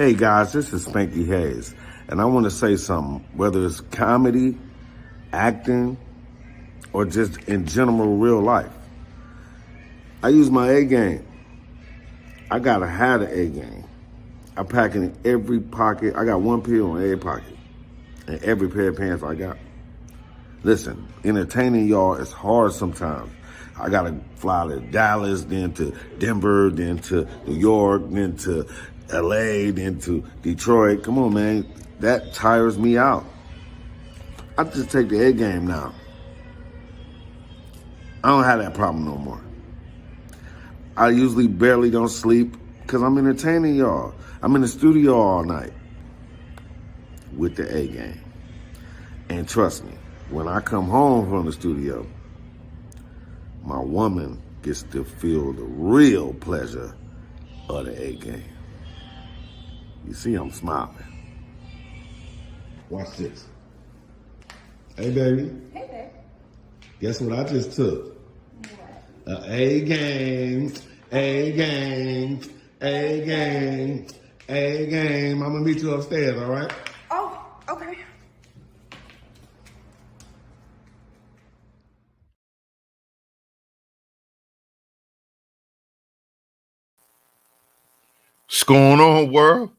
Hey guys, this is Spanky Hayes, and I want to say something, whether it's comedy, acting, or just in general real life. I use my A game. I gotta have the A game. I pack it in every pocket. I got one pill in every pocket, and every pair of pants I got. Listen, entertaining y'all is hard sometimes. I gotta fly to Dallas, then to Denver, then to New York, then to LA, then to Detroit. Come on, man. That tires me out. I just take the A game now. I don't have that problem no more. I usually barely don't sleep because I'm entertaining y'all. I'm in the studio all night with the A game. And trust me, when I come home from the studio, my woman gets to feel the real pleasure of the A game. You see, I'm smiling. Watch this. Hey, baby. Hey, babe. Guess what I just took? What? A game, A game, A game, A game. I'm gonna meet you upstairs, all right? Oh, okay. What's going on, world?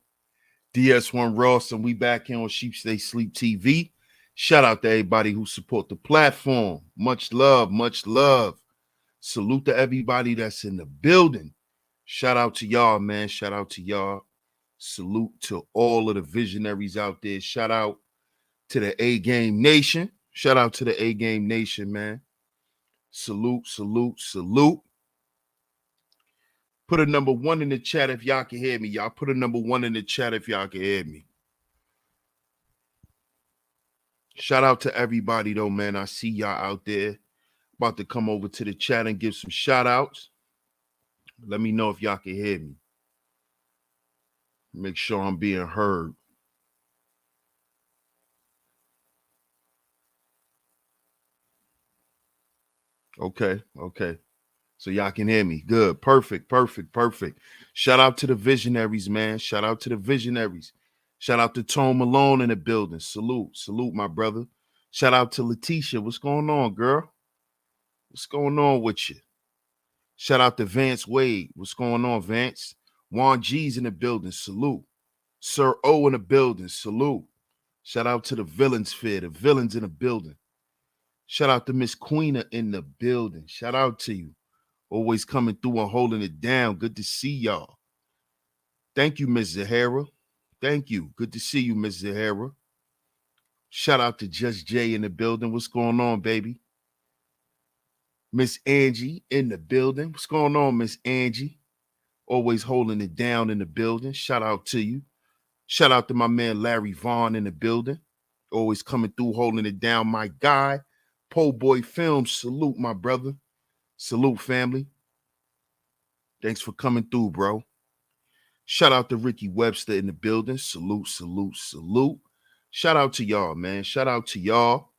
DS1 Ross, and we back here on Sheep Stay Sleep TV. Shout out to everybody who support the platform. Much love, much love. Salute to everybody that's in the building. Shout out to y'all, man. Shout out to y'all. Salute to all of the visionaries out there. Shout out to the A Game Nation. Shout out to the A Game Nation, man. Salute, salute, salute. Put a number 1 in the chat if y'all can hear me. Y'all put a number 1 in the chat if y'all can hear me. Shout out to everybody, though, man. I see y'all out there about to come over to the chat and give some shout outs. Let me know if y'all can hear me. Make sure I'm being heard. Okay. So y'all can hear me. Good. Perfect. Shout out to the visionaries, man. Shout out to the visionaries. Shout out to Tone Malone in the building. Salute, my brother. Shout out to Letitia. What's going on, girl? What's going on with you? Shout out to Vance Wade. What's going on, Vance? Juan G's in the building. Salute. Sir O in the building. Salute. Shout out to the villains fair. The villains in the building. Shout out to Miss Queena in the building. Shout out to you. Always coming through and holding it down. Good to see y'all. Thank you, Miss Zahara. Thank you. Good to see you, Miss Zahara. Shout out to Just Jay in the building. What's going on, baby? Miss Angie in the building. What's going on, Miss Angie? Always holding it down in the building. Shout out to you. Shout out to my man Larry Vaughn in the building. Always coming through, holding it down. My guy, Po Boy Films. Salute, my brother. Salute, family. Thanks for coming through, bro. Shout out to Ricky Webster in the building. Salute. Shout out to y'all, man. Shout out to y'all.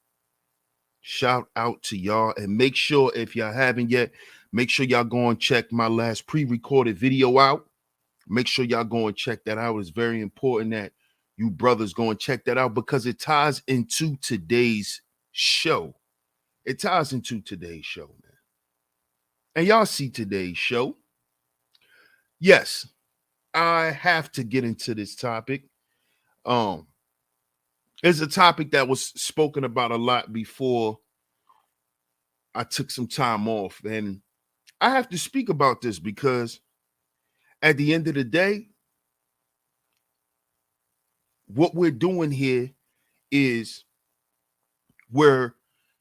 And make sure, if y'all haven't yet, make sure y'all go and check my last pre-recorded video out. Make sure y'all go and check that out. It's very important that you brothers go and check that out because it ties into today's show. Man. And y'all see today's show. Yes, I have to get into this topic. It's a topic that was spoken about a lot before I took some time off. And I have to speak about this because at the end of the day, what we're doing here is we're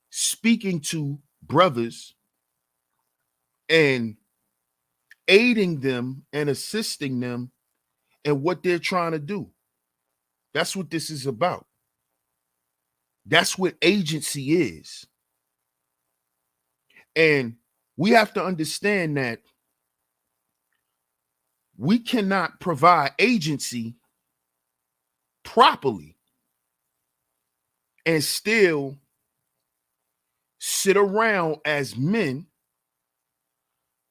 speaking to brothers and aiding them and assisting them in what they're trying to do. That's what this is about. That's what agency is. And we have to understand that we cannot provide agency properly and still sit around as men,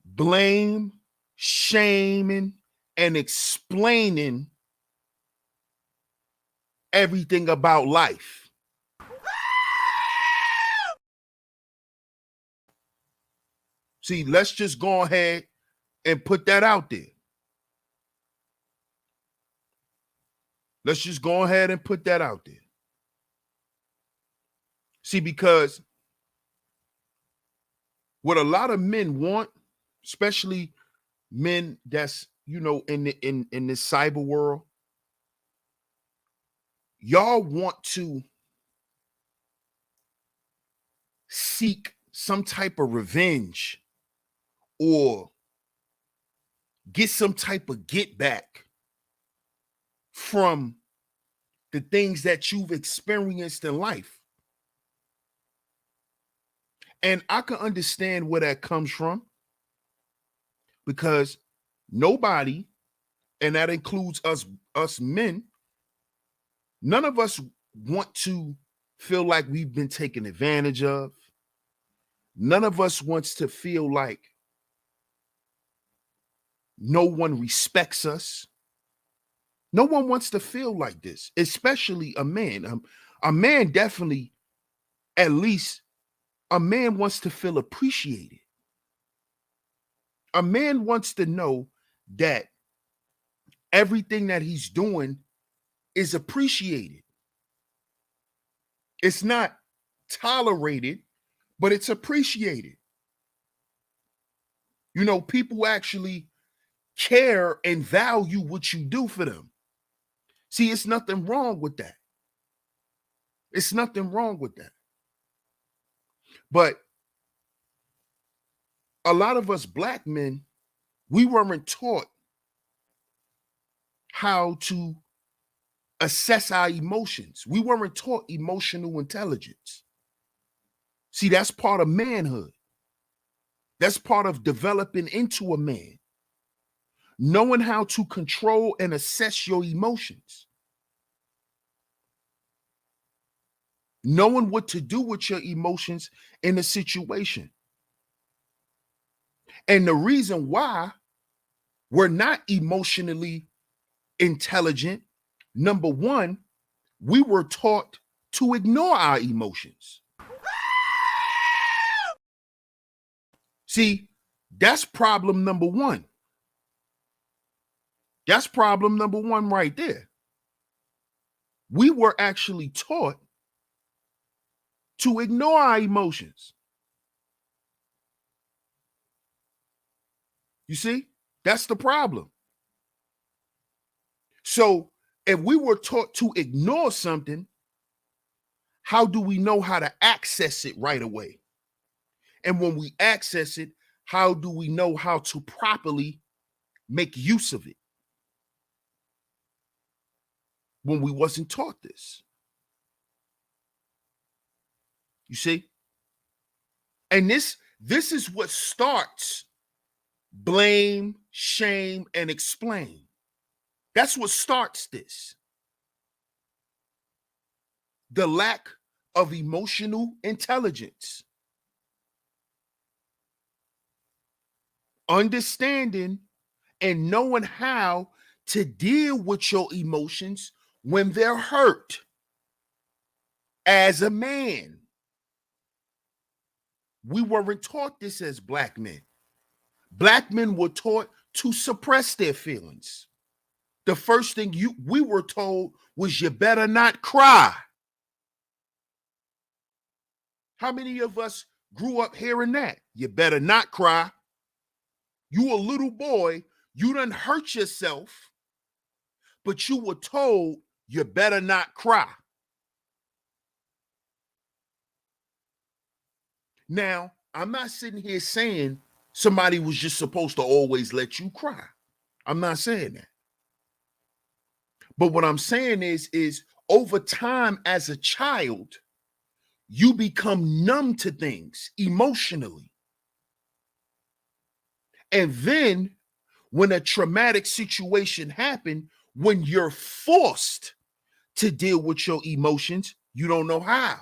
blame, shaming, and explaining everything about life. See, let's just go ahead and put that out there. Let's just go ahead and put that out there. See, because what a lot of men want, especially men that's, you know, in this cyber world, y'all want to seek some type of revenge or get some type of get back from the things that you've experienced in life. And I can understand where that comes from, because nobody, and that includes us men, none of us want to feel like we've been taken advantage of. None of us wants to feel like no one respects us. No one wants to feel like this, especially a man. A man definitely, at least a man wants to feel appreciated. A man wants to know that everything that he's doing is appreciated. It's not tolerated, but it's appreciated. You know, people actually care and value what you do for them. See, it's nothing wrong with that. It's nothing wrong with that. But a lot of us black men, we weren't taught how to assess our emotions. We weren't taught emotional intelligence. See, that's part of manhood. That's part of developing into a man. Knowing how to control and assess your emotions. Knowing what to do with your emotions in a situation. And the reason why we're not emotionally intelligent, number one, we were taught to ignore our emotions. See, that's problem number one. That's problem number one right there. We were actually taught to ignore our emotions. You see, that's the problem. So if we were taught to ignore something, how do we know how to access it right away? And when we access it, how do we know how to properly make use of it? When we wasn't taught this. You see? And this is what starts blame, shame, and explain. That's what starts this. The lack of emotional intelligence. Understanding and knowing how to deal with your emotions when they're hurt. As a man, we weren't taught this as black men. Black men were taught to suppress their feelings. The first thing we were told was, you better not cry. How many of us grew up hearing that? You better not cry. You a little boy, you done hurt yourself, but you were told you better not cry. Now, I'm not sitting here saying somebody was just supposed to always let you cry. I'm not saying that. But what I'm saying is over time as a child, you become numb to things emotionally. And then when a traumatic situation happened, when you're forced to deal with your emotions, you don't know how.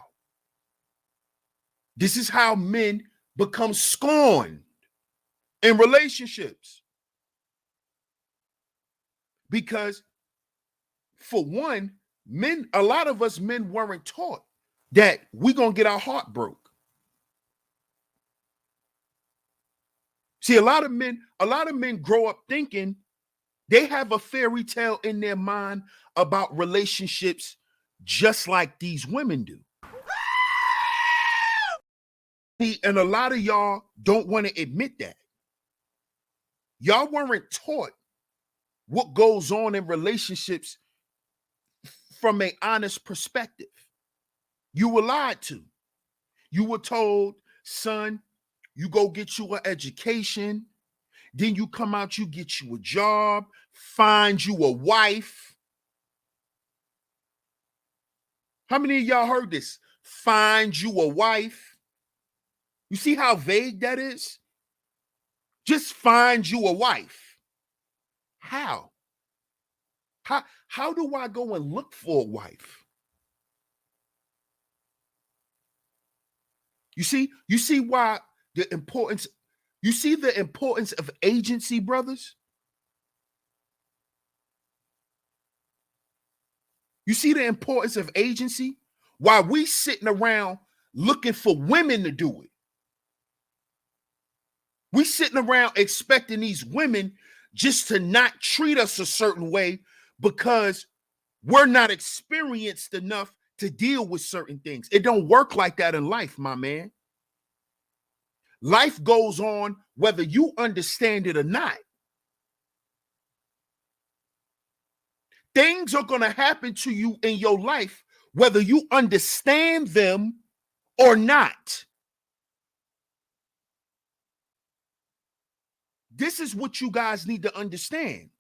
This is how men become scorned in relationships. Because for one, Men, a lot of us men weren't taught that we're gonna get our heart broke. See, a lot of men grow up thinking they have a fairy tale in their mind about relationships just like these women do. And a lot of y'all don't want to admit that. Y'all weren't taught what goes on in relationships from an honest perspective. You were lied to. You were told, son, you go get you an education, then you come out, you get you a job, find you a wife. How many of y'all heard this? Find you a wife. You see how vague that is? Just find you a wife. How? How do I go and look for a wife? You see why the importance, you see the importance of agency, brothers? You see the importance of agency? Why we sitting around looking for women to do it. We sitting around expecting these women just to not treat us a certain way because we're not experienced enough to deal with certain things. It don't work like that in life, my man. Life goes on whether you understand it or not. Things are going to happen to you in your life whether you understand them or not. This is what you guys need to understand.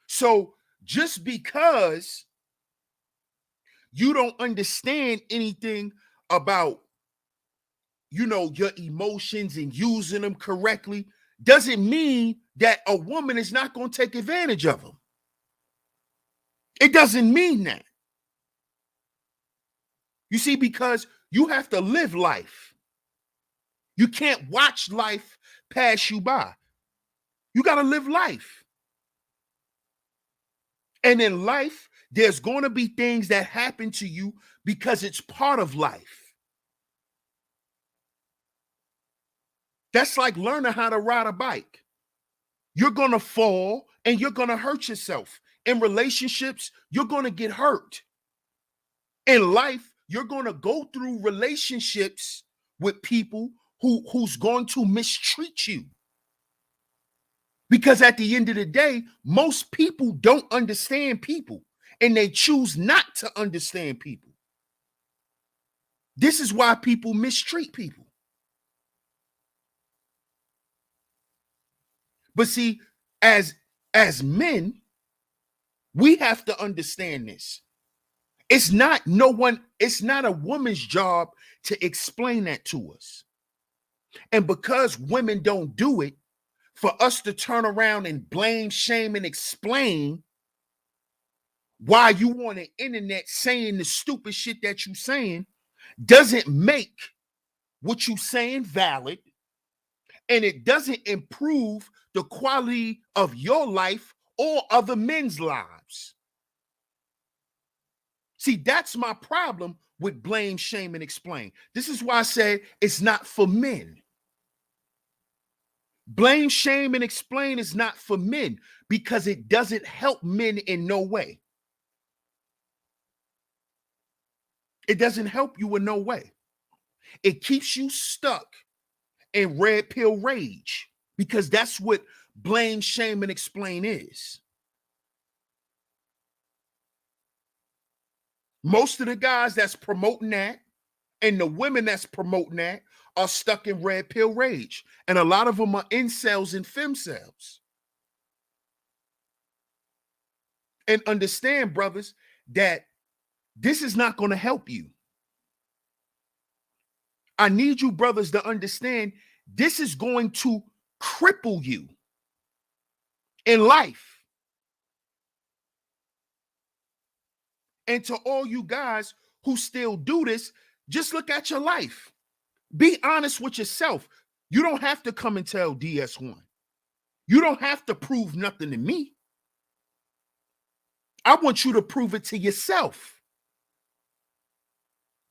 So just because you don't understand anything about, your emotions and using them correctly, doesn't mean that a woman is not going to take advantage of them. It doesn't mean that. You see, because you have to live life. You can't watch life pass you by. You got to live life. And in life, there's going to be things that happen to you because it's part of life. That's like learning how to ride a bike. You're going to fall and you're going to hurt yourself. In relationships, you're going to get hurt. In life, you're going to go through relationships with people who's going to mistreat you. Because at the end of the day, most people don't understand people, and they choose not to understand people. This is why people mistreat people. But see, as men, we have to understand this. It's not a woman's job to explain that to us. And because women don't do it, for us to turn around and blame, shame, and explain why you on the internet saying the stupid shit that you saying doesn't make what you saying valid, and it doesn't improve the quality of your life or other men's lives. See, that's my problem with blame, shame, and explain. This is why I say it's not for men. Blame, shame, and explain is not for men because it doesn't help men in no way. It doesn't help you in no way. It keeps you stuck in red pill rage because that's what blame, shame, and explain is. Most of the guys that's promoting that and the women that's promoting that are stuck in red pill rage. And a lot of them are incels and femcells. And understand, brothers, that this is not going to help you. I need you brothers to understand this is going to cripple you in life. And to all you guys who still do this, just look at your life. Be honest with yourself. You don't have to come and tell DS1. You don't have to prove nothing to me. I want you to prove it to yourself.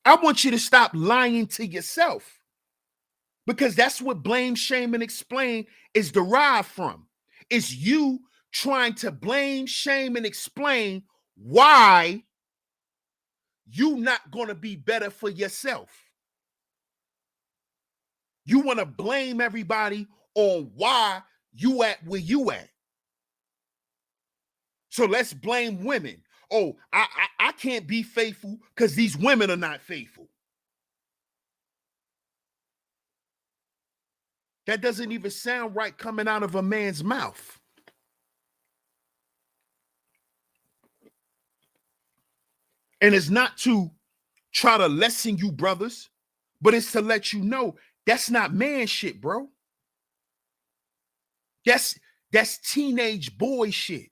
I want you to stop lying to yourself, because that's what blame, shame, and explain is derived from. It's you trying to blame, shame, and explain why you not going to be better for yourself. You want to blame everybody on why you at where you at. So let's blame women. Oh, I can't be faithful because these women are not faithful. That doesn't even sound right coming out of a man's mouth. And it's not to try to lessen you brothers, but it's to let you know that's not man shit, bro. That's teenage boy shit.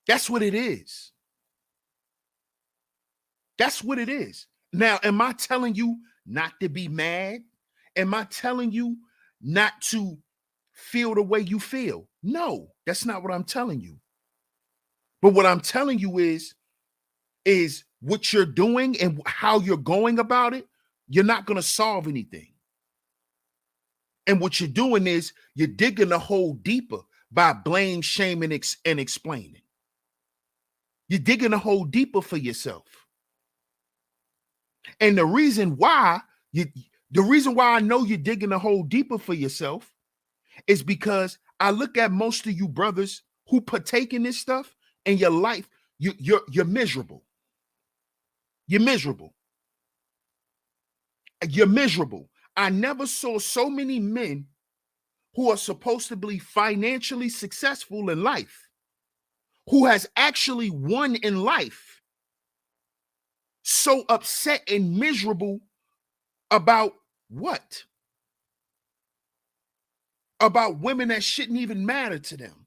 That's what it is. That's what it is. Now, am I telling you not to be mad? Am I telling you not to feel the way you feel? No, that's not what I'm telling you. But what I'm telling you is what you're doing and how you're going about it, you're not going to solve anything. And what you're doing is you're digging a hole deeper by blame, shame, and explaining. You're digging a hole deeper for yourself. And the reason why I know you're digging a hole deeper for yourself is because I look at most of you brothers who partake in this stuff in your life, you're miserable. You're miserable. You're miserable. I never saw so many men who are supposed to be financially successful in life, who has actually won in life, so upset and miserable about what? About women that shouldn't even matter to them.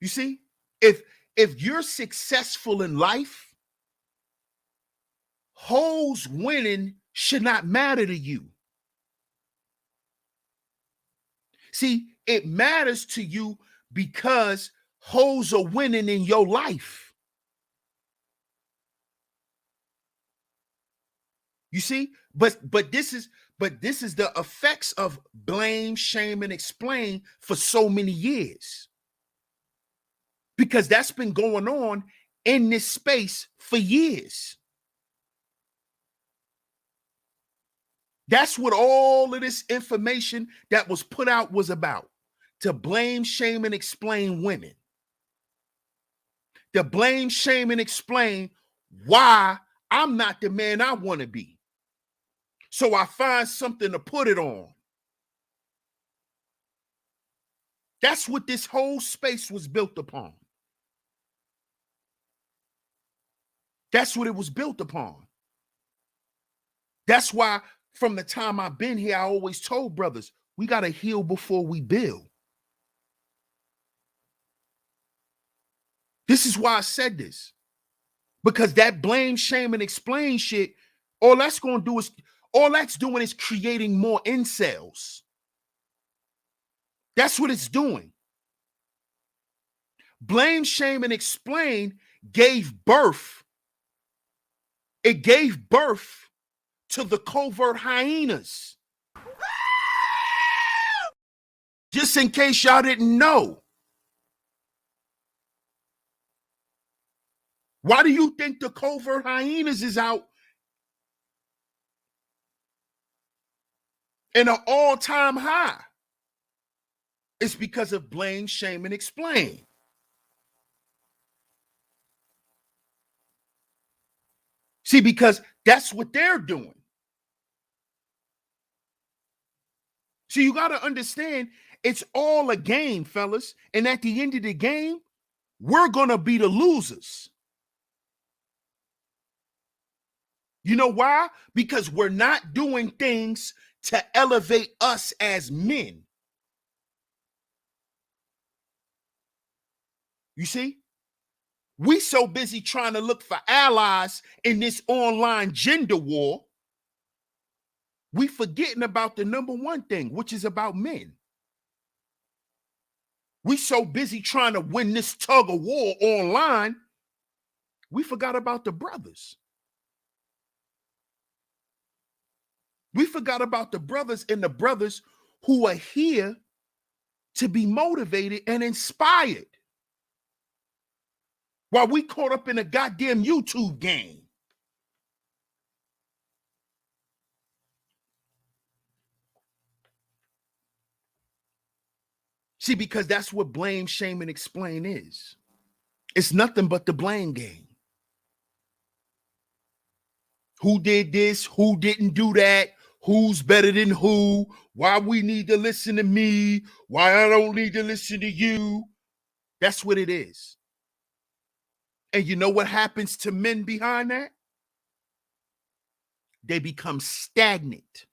You see, if you're successful in life, hoes winning should not matter to you. See, it matters to you because hoes are winning in your life. You see, but this is the effects of blame, shame, and explain for so many years. Because that's been going on in this space for years. That's what all of this information that was put out was about. To blame, shame, and explain women. To blame, shame, and explain why I'm not the man I want to be. So I find something to put it on. That's what this whole space was built upon. That's what it was built upon. That's why from the time I've been here, I always told brothers, we got to heal before we build. This is why I said this. Because that blame, shame, and explain shit, all that's doing is creating more incels. That's what it's doing. Blame, shame, and explain gave birth. It gave birth to the covert hyenas. Just in case y'all didn't know. Why do you think the covert hyenas is out in an all-time high? It's because of blame, shame, and explain. See, because that's what they're doing. So you got to understand, it's all a game, fellas. And at the end of the game, we're going to be the losers. You know why? Because we're not doing things to elevate us as men. You see? We so busy trying to look for allies in this online gender war, we forgetting about the number one thing, which is about men. We so busy trying to win this tug of war online, we forgot about the brothers. We forgot about the brothers and the brothers who are here to be motivated and inspired. While we caught up in a goddamn YouTube game. See, because that's what blame, shame, and explain is. It's nothing but the blame game. Who did this? Who didn't do that? Who's better than who? Why we need to listen to me? Why I don't need to listen to you? That's what it is. And you know what happens to men behind that? They become stagnant.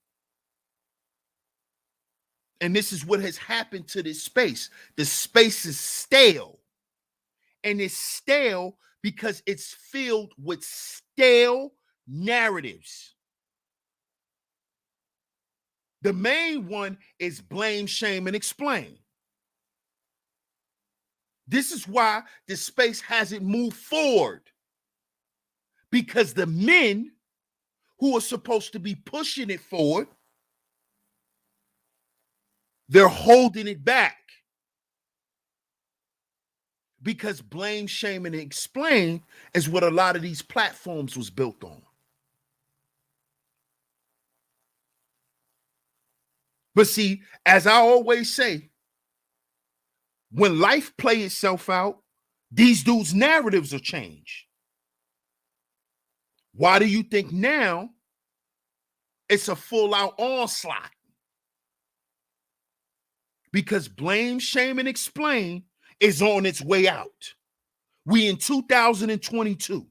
And this is what has happened to this space. The space is stale. And it's stale because it's filled with stale narratives. The main one is blame, shame, and explain. This is why this space hasn't moved forward. Because the men who are supposed to be pushing it forward, they're holding it back. Because blame, shame, and explain is what a lot of these platforms was built on. But see, as I always say, when life play itself out, these dudes' narratives will change. Why do you think now it's a full-out onslaught? Because blame, shame, and explain is on its way out. We in 2022.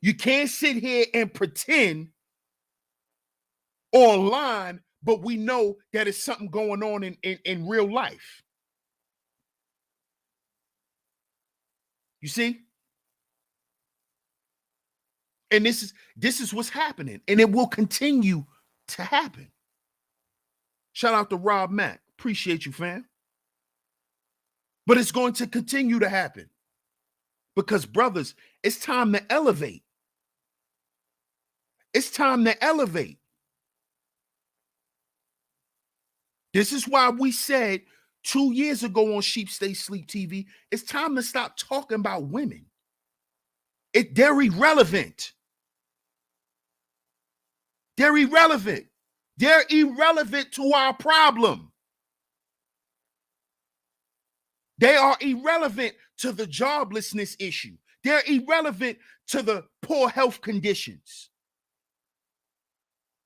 You can't sit here and pretend online, but we know that it's something going on in real life. You see? And this is what's happening, and it will continue to happen. Shout out to Rob Mack. Appreciate you, fam. But it's going to continue to happen. Because, brothers, it's time to elevate. It's time to elevate. This is why we said 2 years ago on Sheep Stay Sleep TV, it's time to stop talking about women. They're irrelevant. They're irrelevant. They're irrelevant to our problem. They are irrelevant to the joblessness issue. They're irrelevant to the poor health conditions.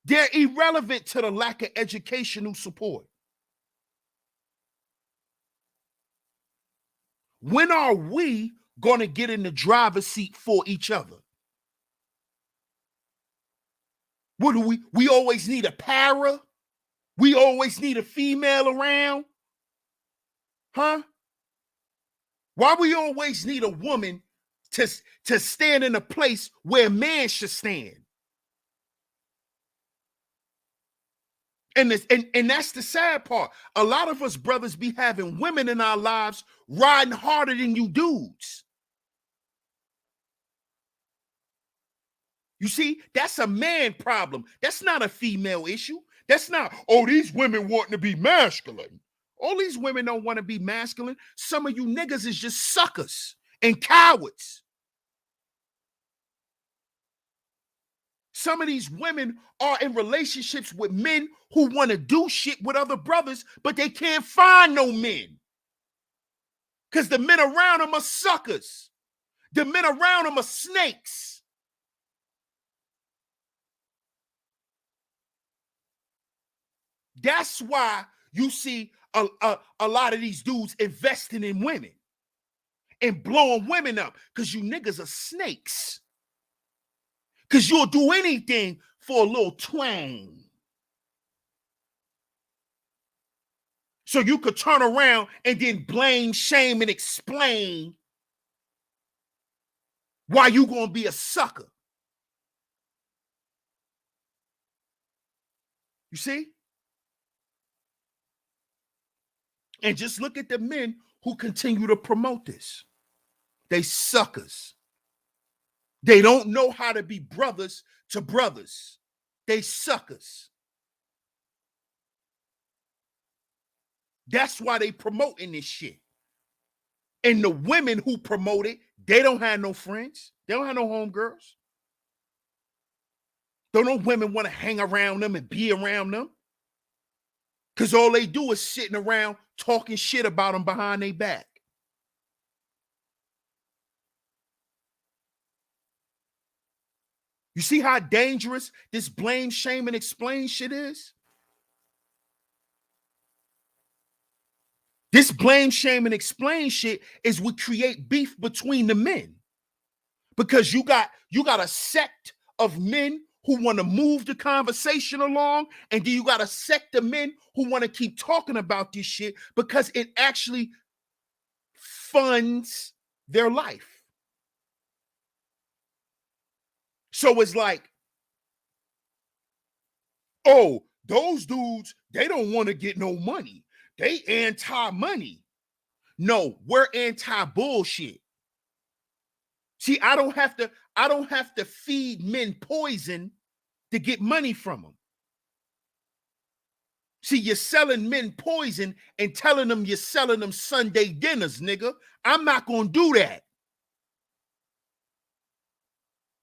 They're irrelevant to the lack of educational support. When are we going to get in the driver's seat for each other? What do we always need a para? We always need a female around? Huh? Why we always need a woman to stand in a place where a man should stand? And that's the sad part. A lot of us brothers be having women in our lives riding harder than you dudes. You see, that's a man problem. That's not a female issue. That's not, oh, these women wanting to be masculine. All these women don't want to be masculine. Some of you niggas is just suckers and cowards. Some of these women are in relationships with men who want to do shit with other brothers, but they can't find no men. Because the men around them are suckers. The men around them are snakes. That's why you see a lot of these dudes investing in women and blowing women up, because you niggas are snakes. Because you'll do anything for a little twang. So you could turn around and then blame, shame, and explain why you going to be a sucker. You see? And just look at the men who continue to promote this. They suckers. They don't know how to be brothers to brothers. They suckers. That's why they promoting this shit. And the women who promote it, they don't have no friends. They don't have no homegirls. Don't no women want to hang around them and be around them. Because all they do is sitting around talking shit about them behind their back. You see how dangerous this blame, shame, and explain shit is? This blame, shame, and explain shit is what create beef between the men. Because you got a sect of men who want to move the conversation along, and then you got a sect of men who want to keep talking about this shit because it actually funds their life. So it's like, oh, those dudes, they don't want to get no money. They anti-money. No, we're anti-bullshit. See, I don't have to feed men poison to get money from them. See, you're selling men poison and telling them you're selling them Sunday dinners, nigga. I'm not going to do that.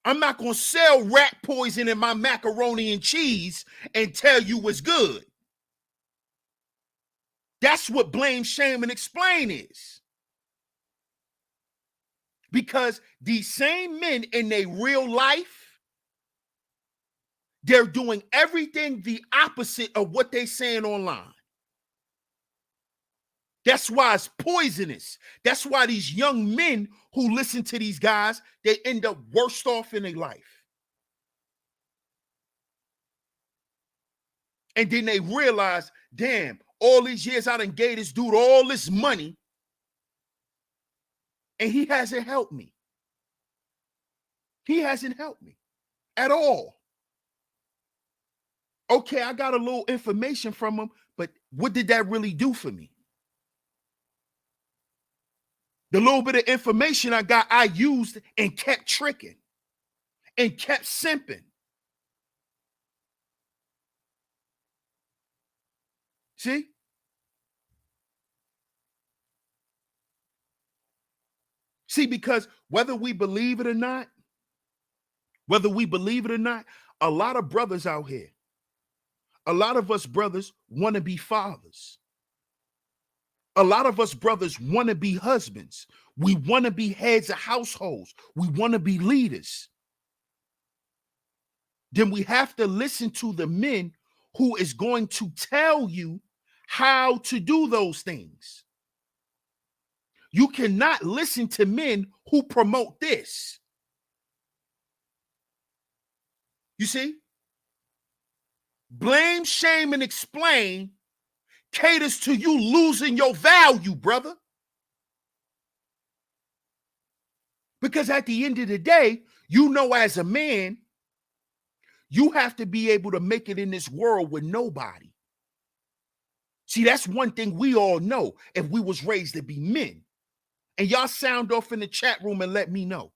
I'm not going to sell rat poison in my macaroni and cheese and tell you it's good. That's what blame, shame, and explain is. Because these same men in their real life, they're doing everything the opposite of what they're saying online. That's why it's poisonous. That's why these young men who listen to these guys, they end up worse off in their life. And then they realize, damn, all these years I done gave this dude all this money, and he hasn't helped me. He hasn't helped me at all. Okay, I got a little information from him, but what did that really do for me? The little bit of information I got, I used and kept tricking and kept simping. See? See, because whether we believe it or not, a lot of brothers out here, a lot of us brothers want to be fathers. A lot of us brothers want to be husbands. We want to be heads of households. We want to be leaders. Then we have to listen to the men who is going to tell you how to do those things. You cannot listen to men who promote this. You see? Blame, shame, and explain caters to you losing your value, brother. Because at the end of the day, you know, as a man, you have to be able to make it in this world with nobody. See, that's one thing we all know if we was raised to be men. And y'all sound off in the chat room and let me know.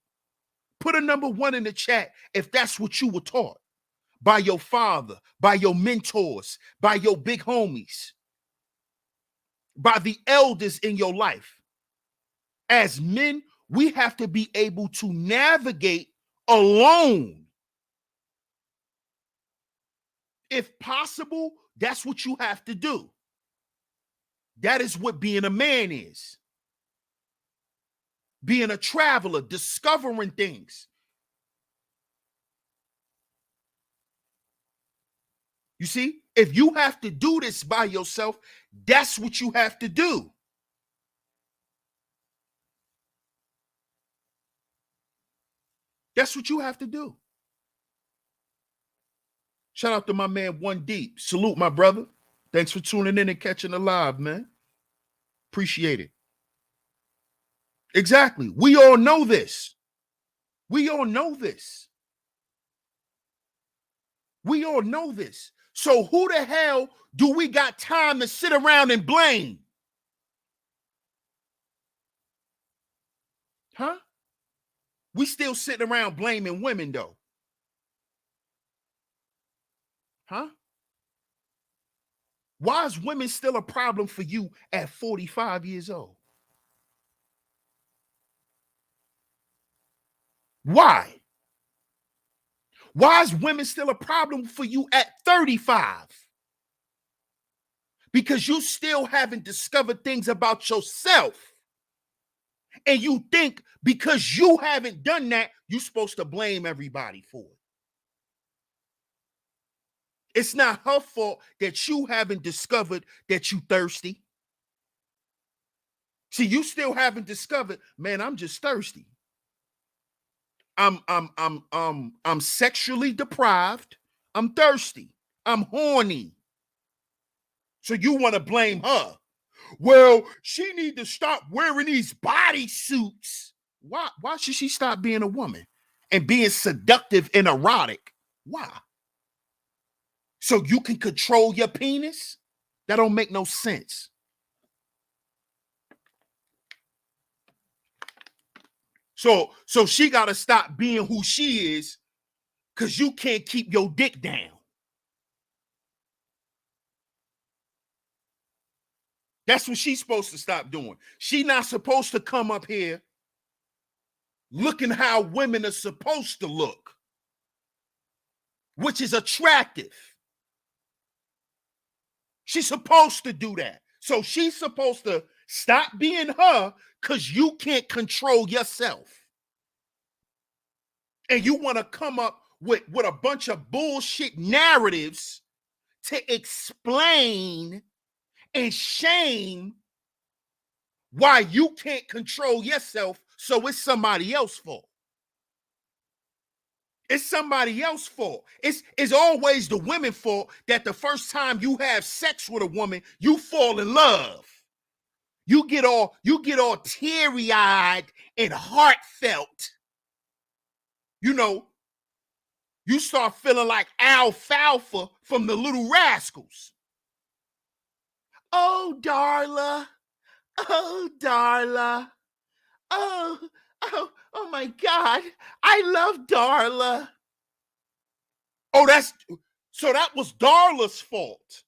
Put a number 1 in the chat if that's what you were taught by your father, by your mentors, by your big homies, by the elders in your life. As men, we have to be able to navigate alone. If possible, that's what you have to do. That is what being a man is. Being a traveler, discovering things. You see, if you have to do this by yourself, that's what you have to do. That's what you have to do. Shout out to my man One Deep. Salute, my brother. Thanks for tuning in and catching the live, man. Appreciate it. Exactly. We all know this. We all know this. We all know this. So who the hell do we got time to sit around and blame? Huh? We still sitting around blaming women though. Huh? Why is women still a problem for you at 45 years old? Why? Why is women still a problem for you at 35? Because you still haven't discovered things about yourself. And you think because you haven't done that, you're supposed to blame everybody for it. It's not her fault that you haven't discovered that you thirsty. See, you still haven't discovered, man, I'm just thirsty. I'm sexually deprived. I'm thirsty. I'm horny. So you want to blame her. Well, she need to stop wearing these bodysuits. Why should she stop being a woman and being seductive and erotic? Why? So you can control your penis? That don't make no sense. So she got to stop being who she is because you can't keep your dick down. That's what she's supposed to stop doing. She not supposed to come up here looking how women are supposed to look, which is attractive. She's supposed to do that. So she's supposed to stop being her because you can't control yourself. And you want to come up with a bunch of bullshit narratives to explain and shame why you can't control yourself, so it's somebody else's fault. It's somebody else's fault. It's always the women's fault that the first time you have sex with a woman, you fall in love. You get all teary-eyed and heartfelt. You know, you start feeling like Alfalfa from the Little Rascals. Oh, Darla. Oh, Darla. Oh my God. I love Darla. Oh, that was Darla's fault.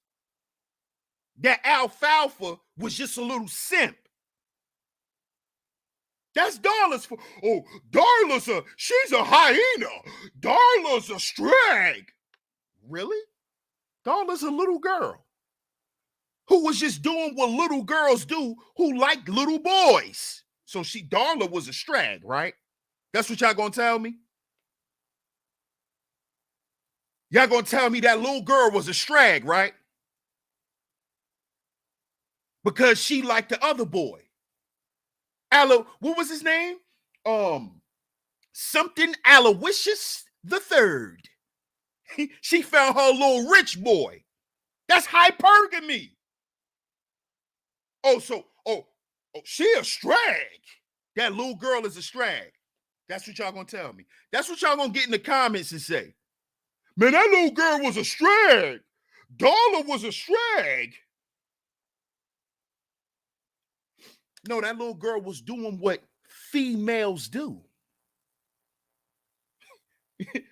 That Alfalfa was just a little simp. That's Darla's fault. Oh, she's a hyena. Darla's a strag. Really? Darla's a little girl who was just doing what little girls do who like little boys. So Darla was a strag, right? That's what y'all gonna tell me? Y'all gonna tell me that little girl was a strag, right? Because she liked the other boy. What was his name? Something Aloysius the Third. She found her little rich boy. That's hypergamy. Oh, she a strag. That little girl is a strag. That's what y'all gonna tell me. That's what y'all gonna get in the comments and say. Man, that little girl was a strag. Darla was a strag. No, that little girl was doing what females do.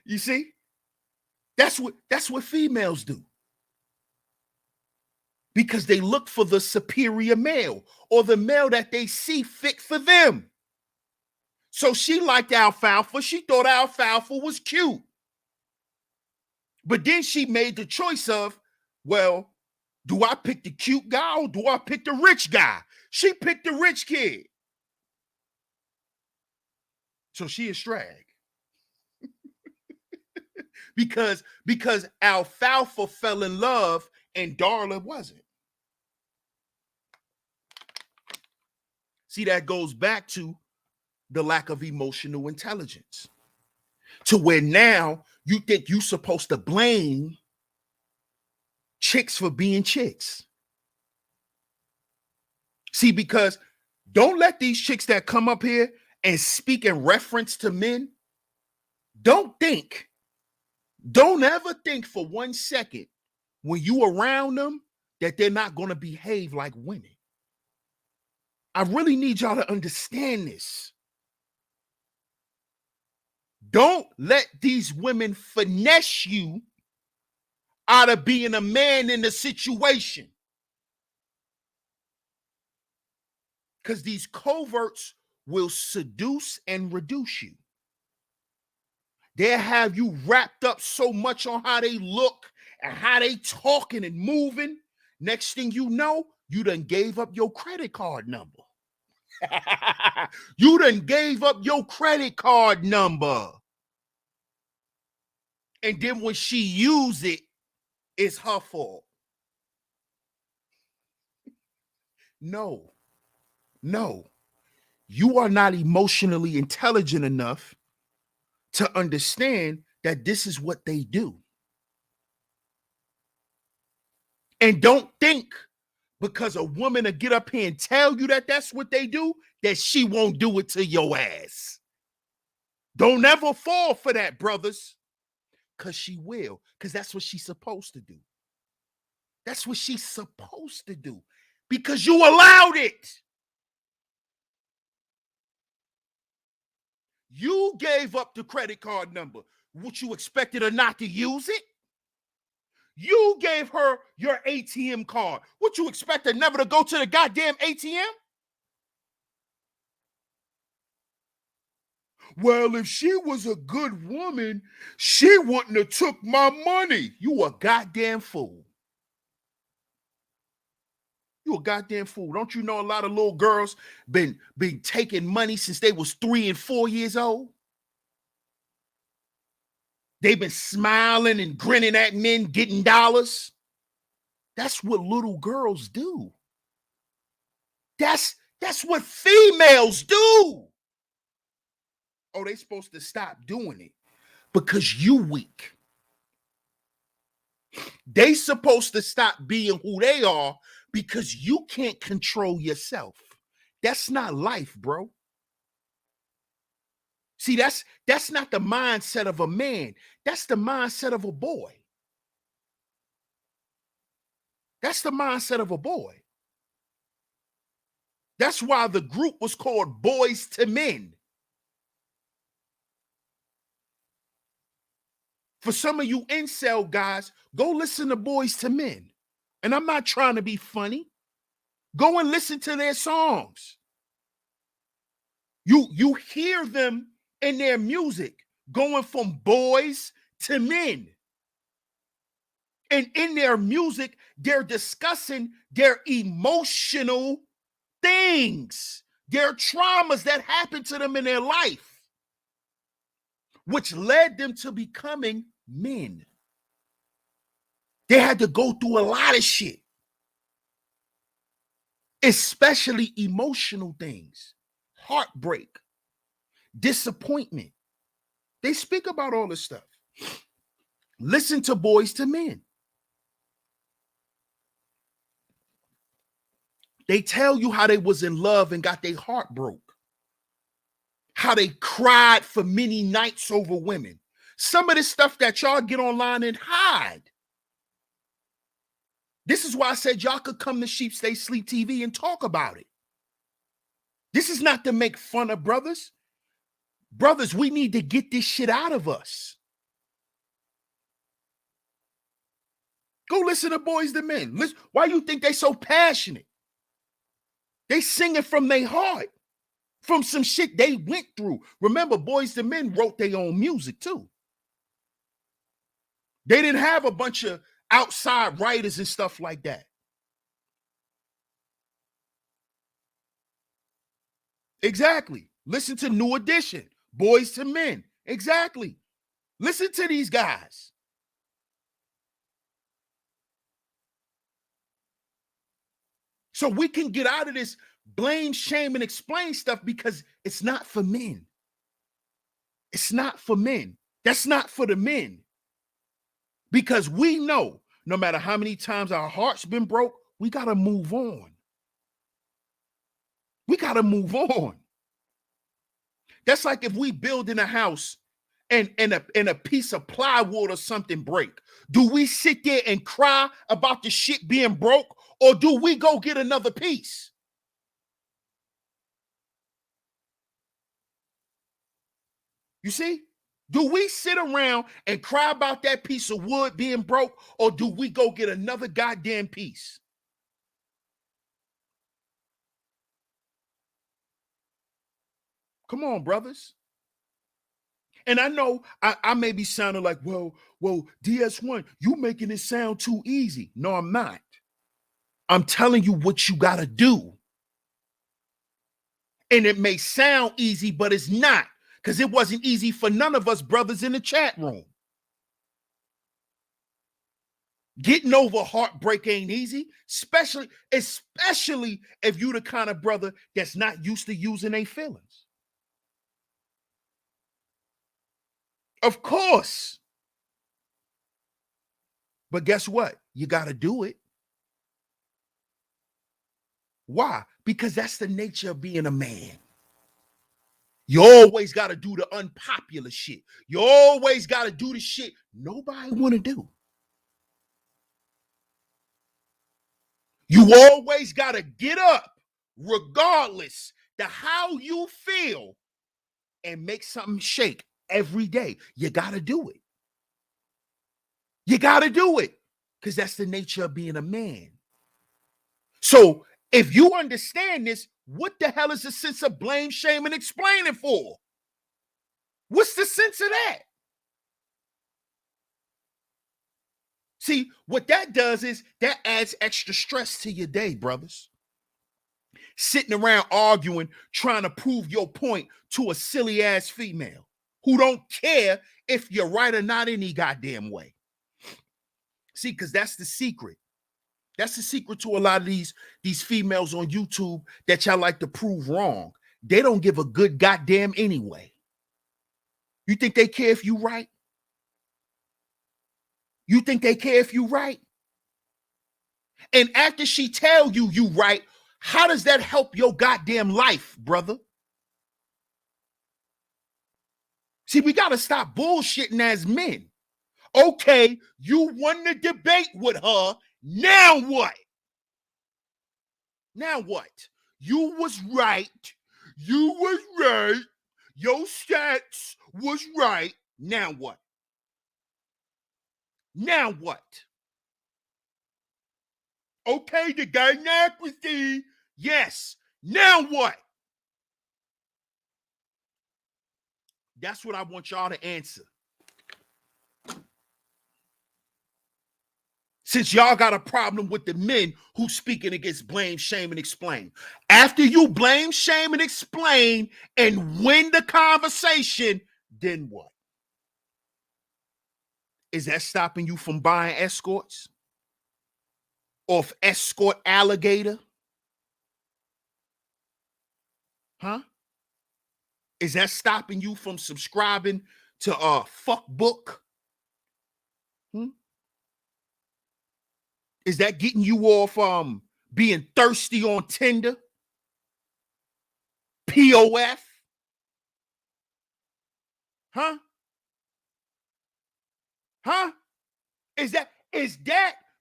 You see? That's what females do. Because they look for the superior male or the male that they see fit for them. So she liked Alfalfa. She thought Alfalfa was cute. But then she made the choice of, well, do I pick the cute guy or do I pick the rich guy? She picked the rich kid. So she is strag. because Alfalfa fell in love and Darla wasn't. See, that goes back to the lack of emotional intelligence. To where now you think you're supposed to blame chicks for being chicks. See, because don't let these chicks that come up here and speak in reference to men, don't ever think for 1 second when you around them that they're not going to behave like women. I really need y'all to understand this. Don't let these women finesse you out of being a man in the situation. Because these coverts will seduce and reduce you. They'll have you wrapped up so much on how they look and how they talking and moving. Next thing you know, you done gave up your credit card number. You done gave up your credit card number. And then when she use it, it's her fault. No. You are not emotionally intelligent enough to understand that this is what they do. And don't think because a woman will get up here and tell you that that's what they do, that she won't do it to your ass. Don't ever fall for that, brothers, because she will, because that's what she's supposed to do. That's what she's supposed to do because you allowed it. You gave up the credit card number. What, you expected her not to use it? You gave her your ATM card. What, you expect her never to go to the goddamn ATM? Well, if she was a good woman, she wouldn't have took my money. You a goddamn fool. You a goddamn fool. Don't you know a lot of little girls been taking money since they was 3 and 4 years old? They've been smiling and grinning at men, getting dollars. That's what little girls do. That's what females do. Oh, they supposed to stop doing it because you weak. They supposed to stop being who they are because you can't control yourself. That's not life, bro. See, that's not the mindset of a man. That's the mindset of a boy. That's the mindset of a boy. That's why the group was called Boys to Men. For some of you incel guys, go listen to Boys to Men. And I'm not trying to be funny. Go and listen to their songs. You hear them in their music going from boys to men. And in their music, they're discussing their emotional things, their traumas that happened to them in their life, which led them to becoming men. They had to go through a lot of shit, especially emotional things, heartbreak, disappointment. They speak about all this stuff. Listen to Boys to Men. They tell you how they was in love and got their heart broke. How they cried for many nights over women. Some of this stuff that y'all get online and hide. This is why I said y'all could come to Sheep Stay Sleep TV and talk about it. This is not to make fun of brothers. Brothers, we need to get this shit out of us. Go listen to Boys to Men. Listen, why you think they so passionate? They singing from their heart, from some shit they went through. Remember, Boys to Men wrote their own music too. They didn't have a bunch of outside writers and stuff like that. Exactly. Listen to New Edition, Boys to Men. Exactly. Listen to these guys. So we can get out of this blame, shame, and explain stuff because it's not for men. It's not for men. That's not for the men. Because we know no matter how many times our heart's been broke, we got to move on. We got to move on. That's like if we build in a house and a piece of plywood or something break. Do we sit there and cry about the shit being broke, or do we go get another piece? You see? Do we sit around and cry about that piece of wood being broke, or do we go get another goddamn piece? Come on, brothers. And I know I may be sounding like, well, DS1, you making it sound too easy. No, I'm not. I'm telling you what you got to do. And it may sound easy, but it's not, because it wasn't easy for none of us brothers in the chat room. Getting over heartbreak ain't easy, especially if you the kind of brother that's not used to using their feelings. Of course. But guess what? You got to do it. Why? Because that's the nature of being a man. You always got to do the unpopular shit. You always got to do the shit nobody want to do. You always got to get up, regardless to how you feel, and make something shake every day. You got to do it. You got to do it, because that's the nature of being a man. So if you understand this, what the hell is the sense of blame, shame, and explaining for? What's the sense of that? See, what that does is that adds extra stress to your day, brothers. Sitting around arguing, trying to prove your point to a silly ass female who don't care if you're right or not any goddamn way. See, because that's the secret. That's the secret to a lot of these females on YouTube that y'all like to prove wrong. They don't give a good goddamn anyway. You think they care if you right? You think they care if you right? And after she tell you you right, how does that help your goddamn life, brother? See, we got to stop bullshitting as men. Okay, you won the debate with her. Now what? Now what? You was right. You was right. Your stats was right. Now what? Now what? Okay, the dynasty. Yes. Now what? That's what I want y'all to answer. Since y'all got a problem with the men who speaking against blame, shame, and explain. After you blame, shame, and explain and win the conversation, then what? Is that stopping you from buying escorts? Off escort alligator? Huh? Is that stopping you from subscribing to fuck book? Is that getting you off being thirsty on Tinder? POF? Huh? Huh? Is that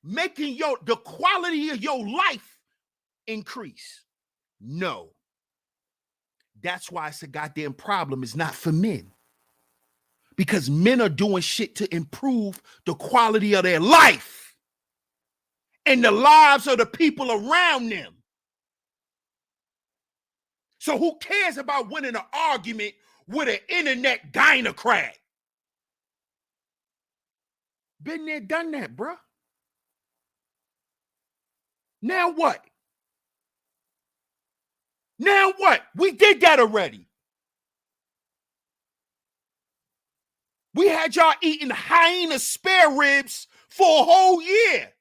making the quality of your life increase? No. That's why it's a goddamn problem. It's not for men. Because men are doing shit to improve the quality of their life and the lives of the people around them. So who cares about winning an argument with an internet gynocrat? Been there, done that, bruh. Now what? Now what? We did that already. We had y'all eating hyena spare ribs for a whole year.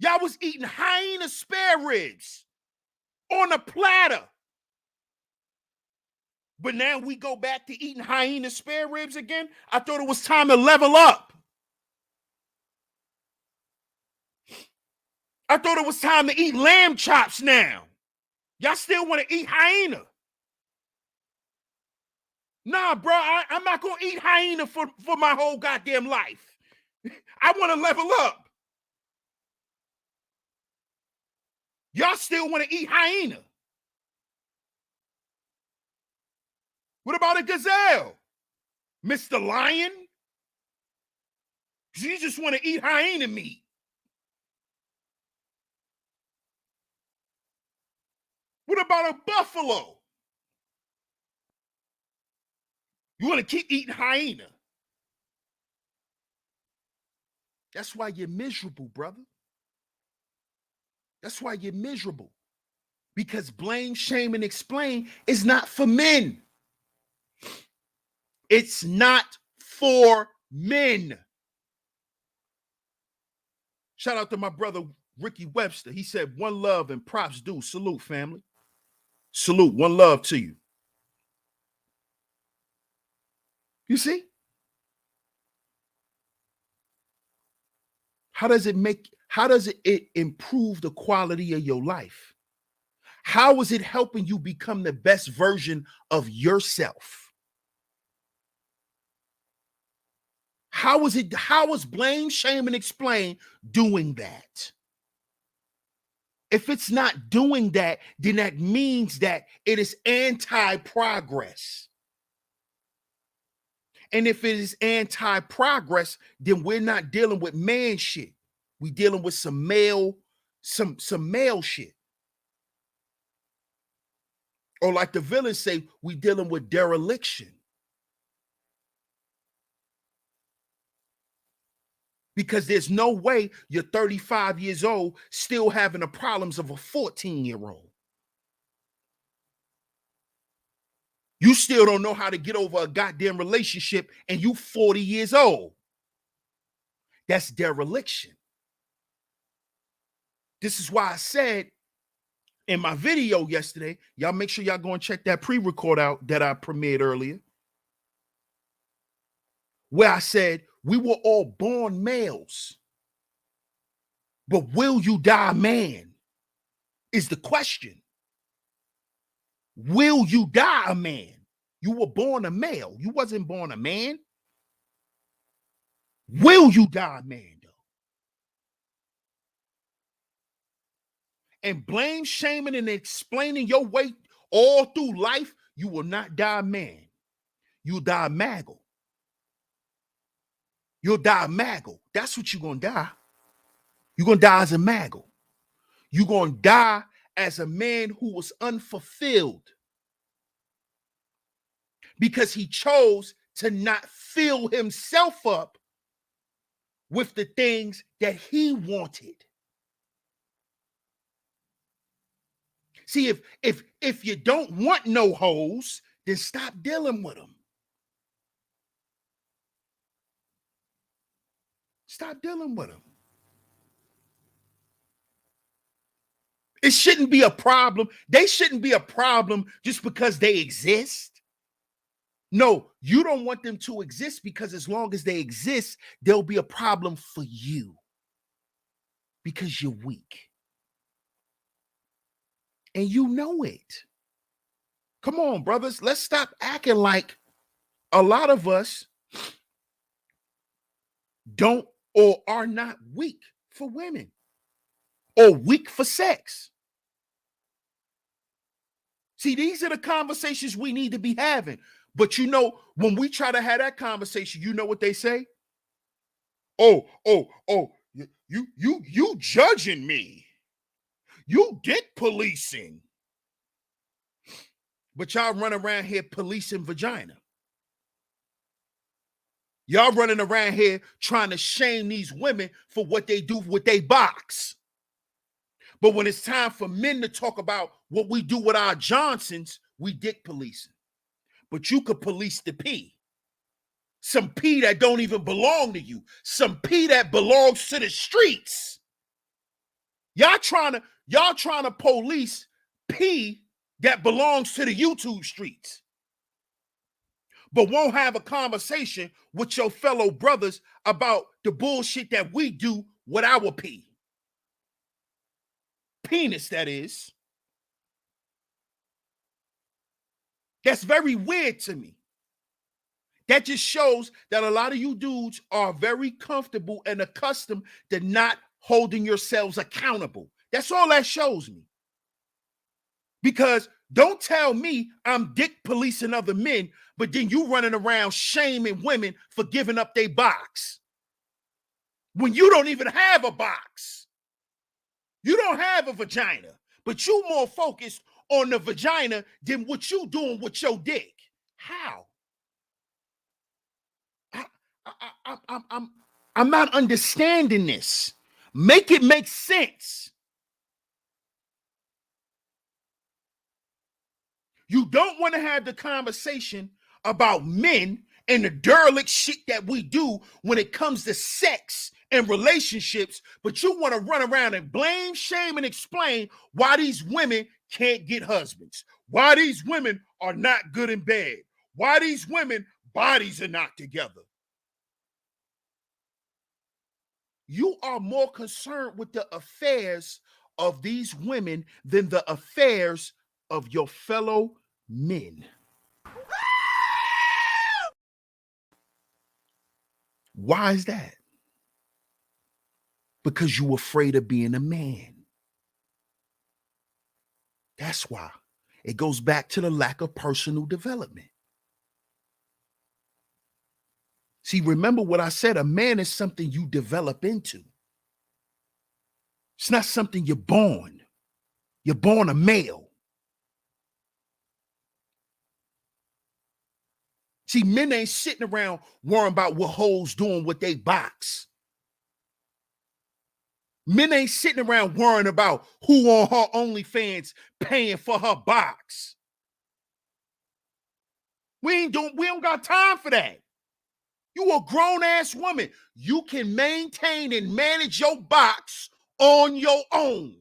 Y'all was eating hyena spare ribs on a platter. But now we go back to eating hyena spare ribs again? I thought it was time to level up. I thought it was time to eat lamb chops now. Y'all still want to eat hyena? Nah, bro, I'm not going to eat hyena for my whole goddamn life. I want to level up. Y'all still want to eat hyena? What about a gazelle? Mr. Lion? You just want to eat hyena meat. What about a buffalo? You want to keep eating hyena. That's why you're miserable, brother. That's why you're miserable. Because blame, shame, and explain is not for men. It's not for men. Shout out to my brother Ricky Webster. He said, one love and props due. Salute, family. Salute. One love to you. You see? How does it improve the quality of your life? How is it helping you become the best version of yourself? How is blame, shame, and explain doing that? If it's not doing that, then that means that it is anti-progress. And if it is anti-progress, then we're not dealing with man shit. We're dealing with some male shit. Or like the villains say, we dealing with dereliction. Because there's no way you're 35 years old still having the problems of a 14-year-old. You still don't know how to get over a goddamn relationship and you 40 years old. That's dereliction. This is why I said in my video yesterday, y'all make sure y'all go and check that pre-record out that I premiered earlier, where I said we were all born males, but will you die a man is the question. Will you die a man? You were born a male. You wasn't born a man. Will you die a man, though? And blame, shaming, and explaining your way all through life, you will not die a man. You'll die a maggle. You'll die a maggle. That's what you're going to die. You're going to die as a maggle. You're going to die as a man who was unfulfilled because he chose to not fill himself up with the things that he wanted. See, if you don't want no hoes, then stop dealing with them. Stop dealing with them. It shouldn't be a problem. They shouldn't be a problem just because they exist. No, you don't want them to exist because as long as they exist, there'll be a problem for you because you're weak. And you know it. Come on, brothers. Let's stop acting like a lot of us don't or are not weak for women or weak for sex. See, these are the conversations we need to be having. But you know, when we try to have that conversation, you know what they say? Oh, you judging me. You dick policing. But y'all run around here policing vagina. Y'all running around here trying to shame these women for what they do with their box. But when it's time for men to talk about what we do with our Johnsons, we dick policing. But you could police the pee. Some pee that don't even belong to you. Some pee that belongs to the streets. Y'all trying to police pee that belongs to the YouTube streets. But won't have a conversation with your fellow brothers about the bullshit that we do with our pee. Penis, that is. That's very weird to me. That just shows that a lot of you dudes are very comfortable and accustomed to not holding yourselves accountable. That's all that shows me. Because Don't tell me I'm dick policing other men, but then you running around shaming women for giving up their box when you don't even have a box. You don't have a vagina, but you more focused on the vagina than what you doing with your dick. How? I'm not understanding this. Make it make sense. You don't want to have the conversation about men and the derelict shit that we do when it comes to sex and relationships, but you want to run around and blame, shame, and explain why these women can't get husbands, why these women are not good in bed, why these women bodies are not together. You are more concerned with the affairs of these women than the affairs of your fellow men. Why is that? Because you're afraid of being a man. That's why. It goes back to the lack of personal development. See, remember what I said, a man is something you develop into. It's not something you're born. You're born a male. See, men ain't sitting around worrying about what hoes doing with they box. Men ain't sitting around worrying about who on her OnlyFans paying for her box. We don't got time for that. You a grown-ass woman. You can maintain and manage your box on your own.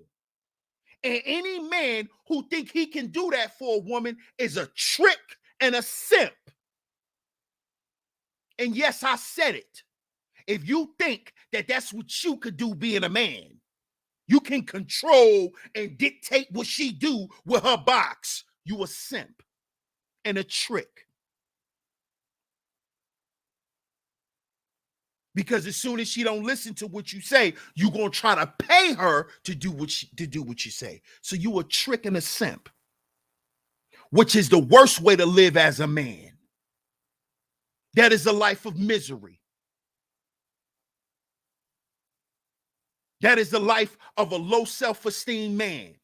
And any man who think he can do that for a woman is a trick and a simp. And yes, I said it. If you think that that's what you could do being a man, you can control and dictate what she do with her box, you a simp and a trick. Because as soon as she don't listen to what you say, you gonna try to pay her to do what you say. So you a trick and a simp, which is the worst way to live as a man. That is a life of misery. That is the life of a low self-esteem man.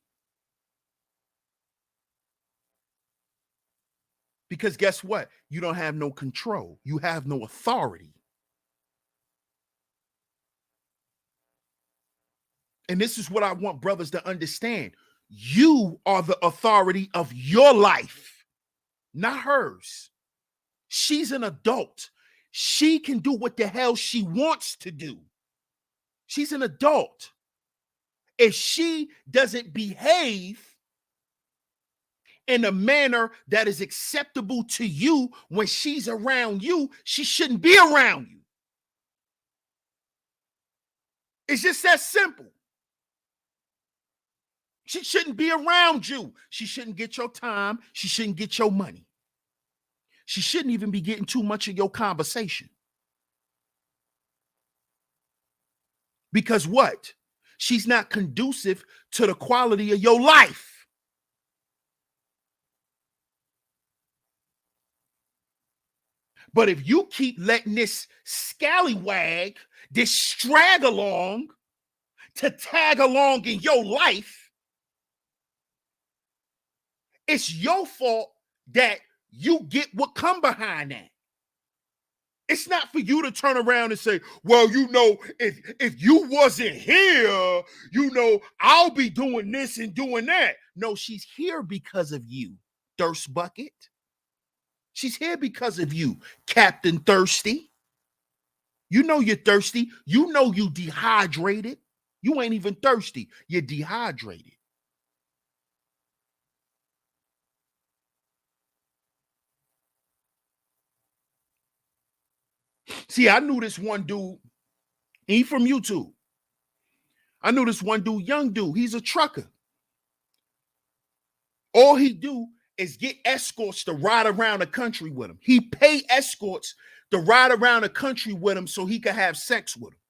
Because guess what? You don't have no control. You have no authority. And this is what I want brothers to understand. You are the authority of your life, not hers. She's an adult. She can do what the hell she wants to do. She's an adult. If she doesn't behave in a manner that is acceptable to you when she's around you, she shouldn't be around you. It's just that simple. She shouldn't be around you. She shouldn't get your time. She shouldn't get your money. She shouldn't even be getting too much of your conversation. Because what? She's not conducive to the quality of your life. But if you keep letting this scallywag, this strag along to tag along in your life, it's your fault that you get what come behind that. It's not for you to turn around and say, well, you know, if you wasn't here, you know, I'll be doing this and doing that. No, she's here because of you, Thirst Bucket. She's here because of you, Captain Thirsty. You know you're thirsty. You know you dehydrated. You ain't even thirsty. You're dehydrated. See, I knew this one dude. He from YouTube. I knew this one dude, young dude. He's a trucker. All he do is get escorts to ride around the country with him. He pay escorts to ride around the country with him so he could have sex with him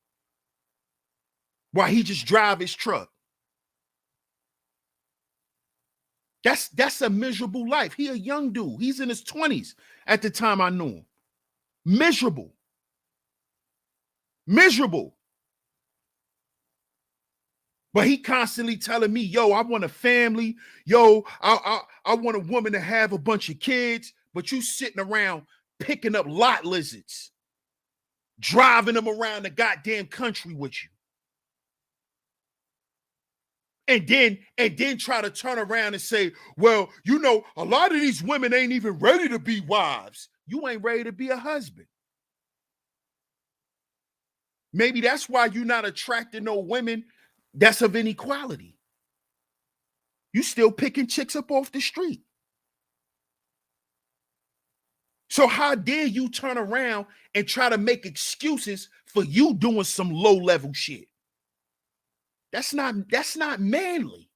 while he just drive his truck. That's a miserable life. He a young dude. He's in his 20s at the time I knew him. Miserable. Miserable. But he constantly telling me, yo, I want a family. Yo, I want a woman to have a bunch of kids. But you sitting around picking up lot lizards, driving them around the goddamn country with you. And then try to turn around and say, well, you know, a lot of these women ain't even ready to be wives. You ain't ready to be a husband. Maybe that's why you're not attracting no women that's of inequality. You still picking chicks up off the street. So how dare you turn around and try to make excuses for you doing some low-level shit? That's not manly.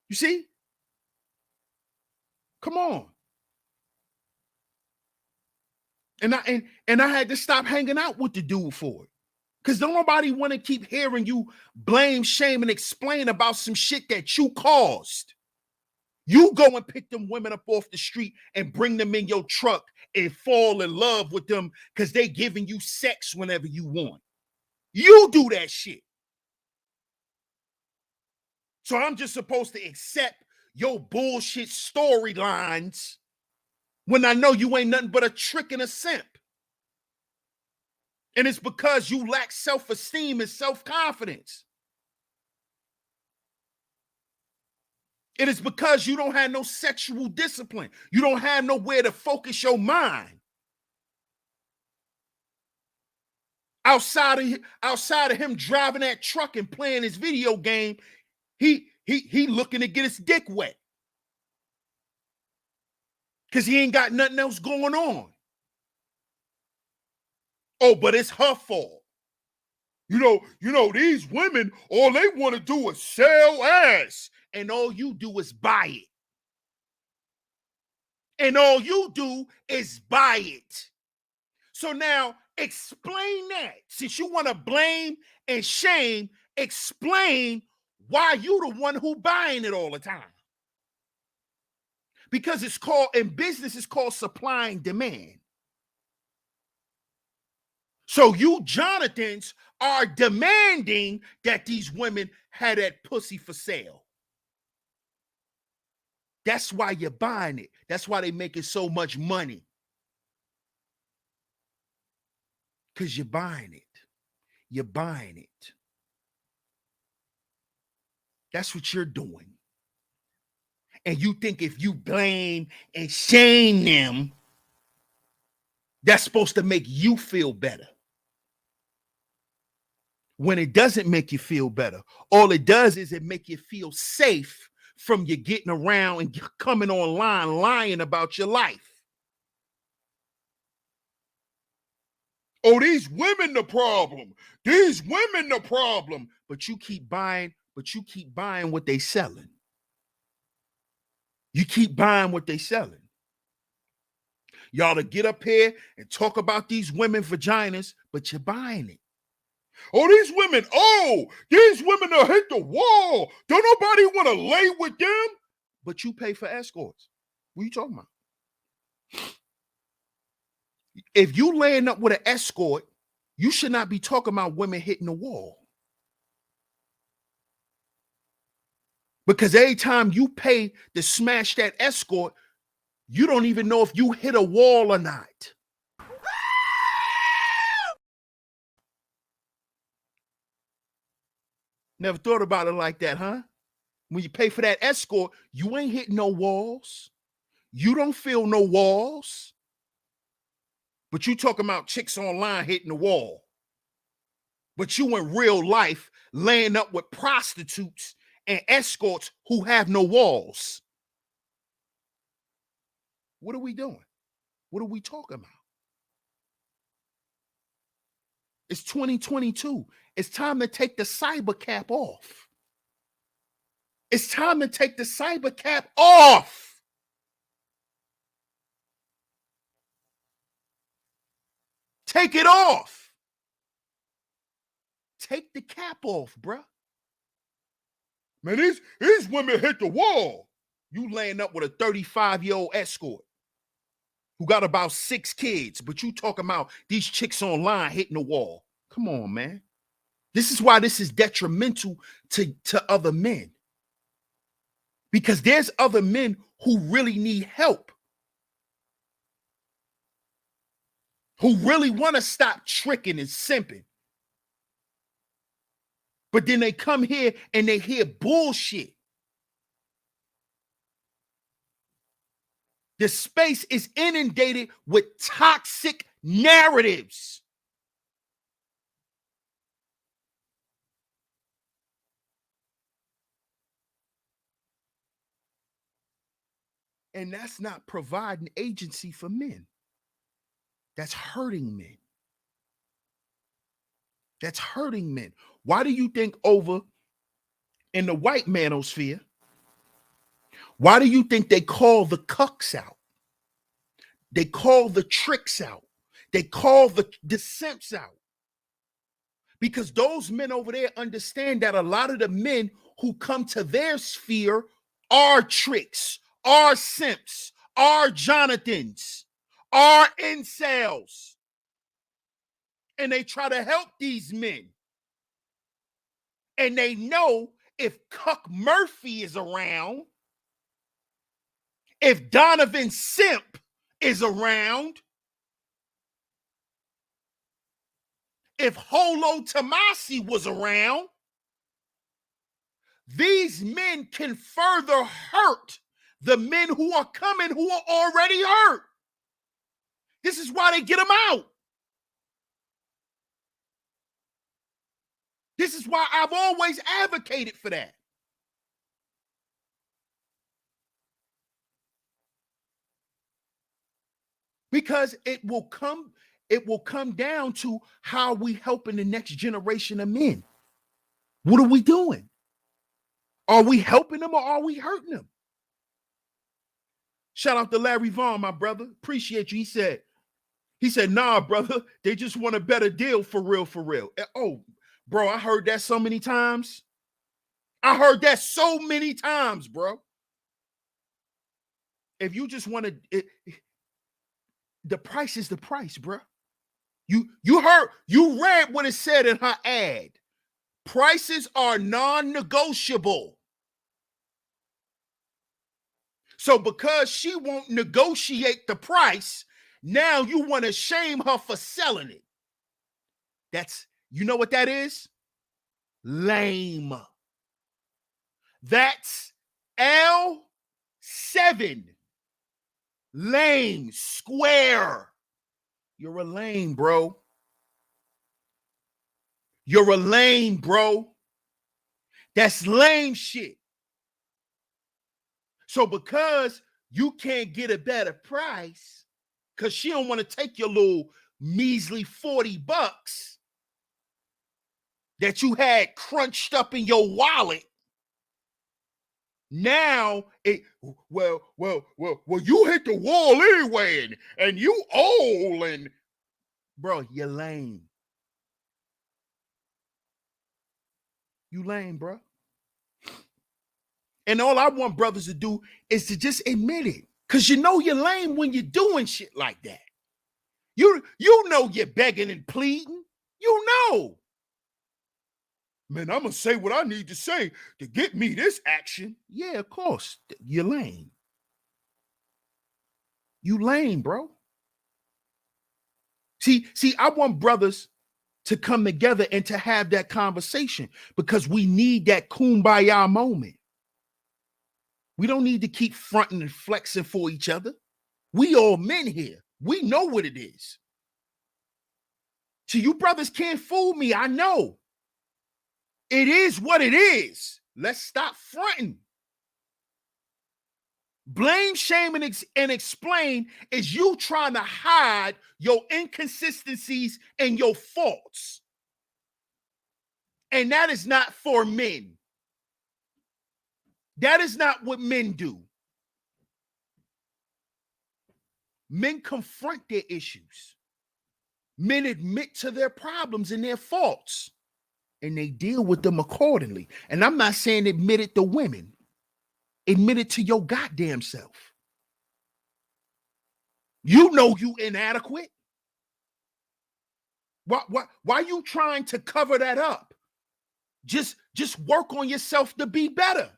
You see? Come on. And I had to stop hanging out with the dude for it. Because don't nobody want to keep hearing you blame, shame, and explain about some shit that you caused. You go and pick them women up off the street and bring them in your truck and fall in love with them because they giving you sex whenever you want. You do that shit. So I'm just supposed to accept your bullshit storylines when I know you ain't nothing but a trick and a simp. And it's because you lack self-esteem and self-confidence. It is because you don't have no sexual discipline. You don't have nowhere to focus your mind. Outside of him driving that truck and playing his video game, he looking to get his dick wet. Because he ain't got nothing else going on. Oh, but it's her fault. You know, these women, all they want to do is sell ass. And all you do is buy it. And all you do is buy it. So now explain that. Since you want to blame and shame, explain why you the one who buying it all the time. Because it's called, in business, it's called supply and demand. So you Jonathans are demanding that these women had that pussy for sale. That's why you're buying it. That's why they making so much money. Because you're buying it. You're buying it. That's what you're doing. And you think if you blame and shame them, that's supposed to make you feel better. When it doesn't make you feel better, all it does is it make you feel safe from you getting around and coming online lying about your life. Oh, these women the problem. These women the problem. But you keep buying what they selling. You keep buying what they selling. Y'all to get up here and talk about these women vaginas, but you're buying it. Oh, these women will hit the wall. Don't nobody want to lay with them. But you pay for escorts. What are you talking about? If you laying up with an escort, you should not be talking about women hitting the wall. Because every time you pay to smash that escort, you don't even know if you hit a wall or not. Never thought about it like that, huh? When you pay for that escort, you ain't hitting no walls. You don't feel no walls. But you talking about chicks online hitting the wall. But you in real life laying up with prostitutes and escorts who have no walls. What are we doing? What are we talking about? It's 2022. It's time to take the cyber cap off. It's time to take the cyber cap off. Take it off. Take the cap off, bruh. Man, these women hit the wall. You laying up with a 35-year-old escort who got about 6 kids, but you talking about these chicks online hitting the wall. Come on, man. This is why this is detrimental to other men. Because there's other men who really need help, who really want to stop tricking and simping. But then they come here and they hear bullshit. The space is inundated with toxic narratives. And that's not providing agency for men. That's hurting men. That's hurting men. Why do you think over in the white manosphere, why do you think they call the cucks out? They call the tricks out. They call the simps out. Because those men over there understand that a lot of the men who come to their sphere are tricks, are simps, are Jonathans, are incels. And they try to help these men. And they know if Cuck Murphy is around, if Donovan Simp is around, if Holo Tomasi was around, these men can further hurt the men who are coming who are already hurt. This is why they get them out. This is why I've always advocated for that. Because it will come down to how we helping the next generation of men. What are we doing? Are we helping them or are we hurting them? Shout out to Larry Vaughn, my brother. Appreciate you. He said, nah, brother, they just want a better deal for real, for real. Oh, bro, I heard that so many times. I heard that so many times, bro. If you just want to, the price is the price, bro. You read what it said in her ad. Prices are non-negotiable. So because she won't negotiate the price, now you want to shame her for selling it. That's, you know what that is? Lame. That's L7. Lame. Square. You're a lame, bro. You're a lame, bro. That's lame shit. So because you can't get a better price, because she don't want to take your little measly $40 that you had crunched up in your wallet. Now well, you hit the wall anyway, and you old, and bro, you're lame. You lame, bro. And all I want brothers to do is to just admit it. Because you know you're lame when you're doing shit like that. You know you're begging and pleading. You know. Man, I'm going to say what I need to say to get me this action. Yeah, of course. You're lame. You lame, bro. See, I want brothers to come together and to have that conversation because we need that kumbaya moment. We don't need to keep fronting and flexing for each other. We all men here. We know what it is. So you brothers can't fool me. I know. It is what it is. Let's stop fronting. Blame, shame, and explain is you trying to hide your inconsistencies and your faults. And that is not for men. That is not what men do. Men confront their issues. Men admit to their problems and their faults. and they deal with them accordingly. And I'm not saying admit it to women. Admit it to your goddamn self. You know you inadequate. Why you trying to cover that up? Just work on yourself to be better.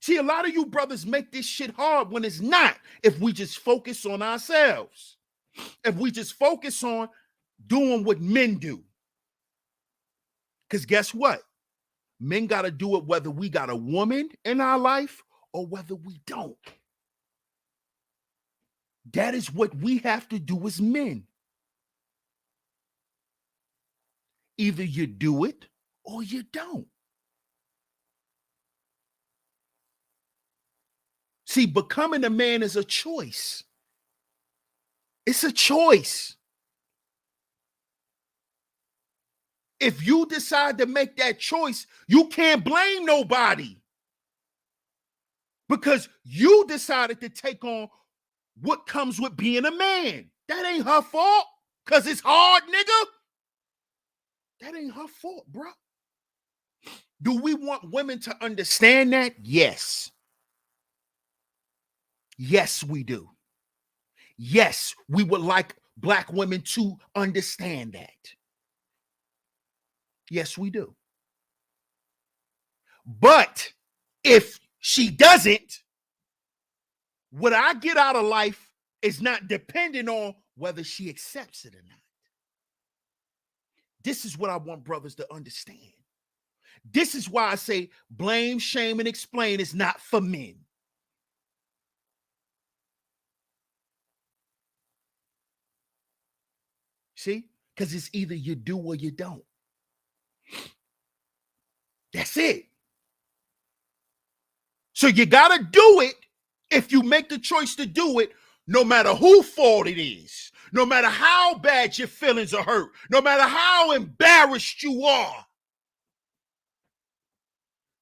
See, a lot of you brothers make this shit hard when it's not. If we just focus on ourselves, if we just focus on doing what men do. Because guess what? Men got to do it whether we got a woman in our life or whether we don't. That is what we have to do as men. Either you do it or you don't. See, becoming a man is a choice. It's a choice. If you decide to make that choice, you can't blame nobody. Because you decided to take on what comes with being a man. That ain't her fault. Because it's hard, nigga. That ain't her fault, bro. Do we want women to understand that? Yes. Yes, we do. Yes, we would like Black women to understand that. Yes, we do. But if she doesn't, what I get out of life is not dependent on whether she accepts it or not. This is what I want brothers to understand. This is why I say blame, shame, and explain is not for men. See? Because it's either you do or you don't. That's it. So you got to do it if you make the choice to do it, no matter whose fault it is, no matter how bad your feelings are hurt, no matter how embarrassed you are.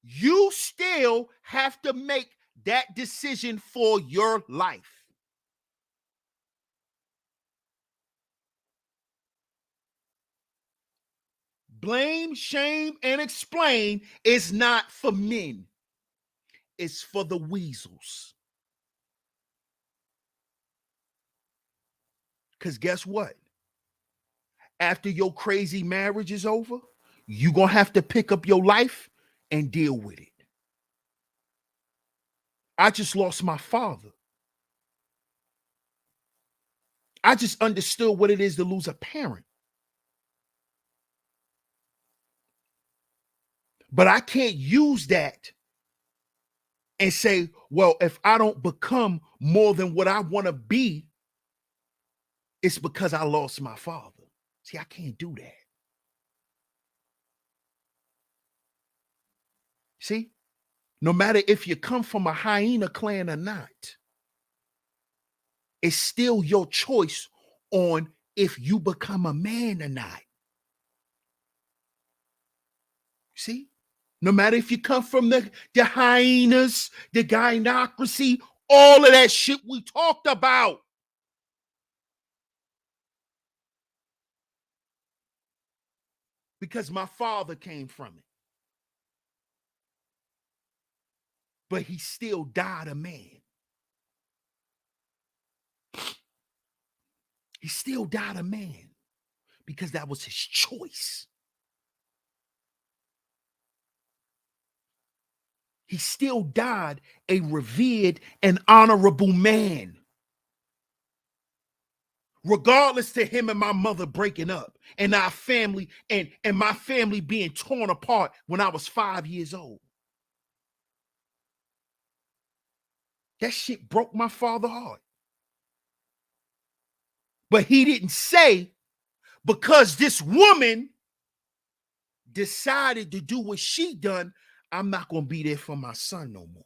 You still have to make that decision for your life. Blame, shame, and explain is not for men. It's for the weasels. Because guess what? After your crazy marriage is over, you're going to have to pick up your life and deal with it. I just lost my father. I just understood what it is to lose a parent. But I can't use that and say, well, if I don't become more than what I want to be, it's because I lost my father. See, I can't do that. See, no matter if you come from a hyena clan or not, it's still your choice on if you become a man or not. See, no matter if you come from the hyenas, the gynocracy, all of that shit we talked about. Because my father came from it. But he still died a man. He still died a man because that was his choice. He still died a revered and honorable man. Regardless to him and my mother breaking up and our family and my family being torn apart when I was 5 years old. That shit broke my father's heart. But he didn't say, because this woman decided to do what she done, I'm not going to be there for my son no more.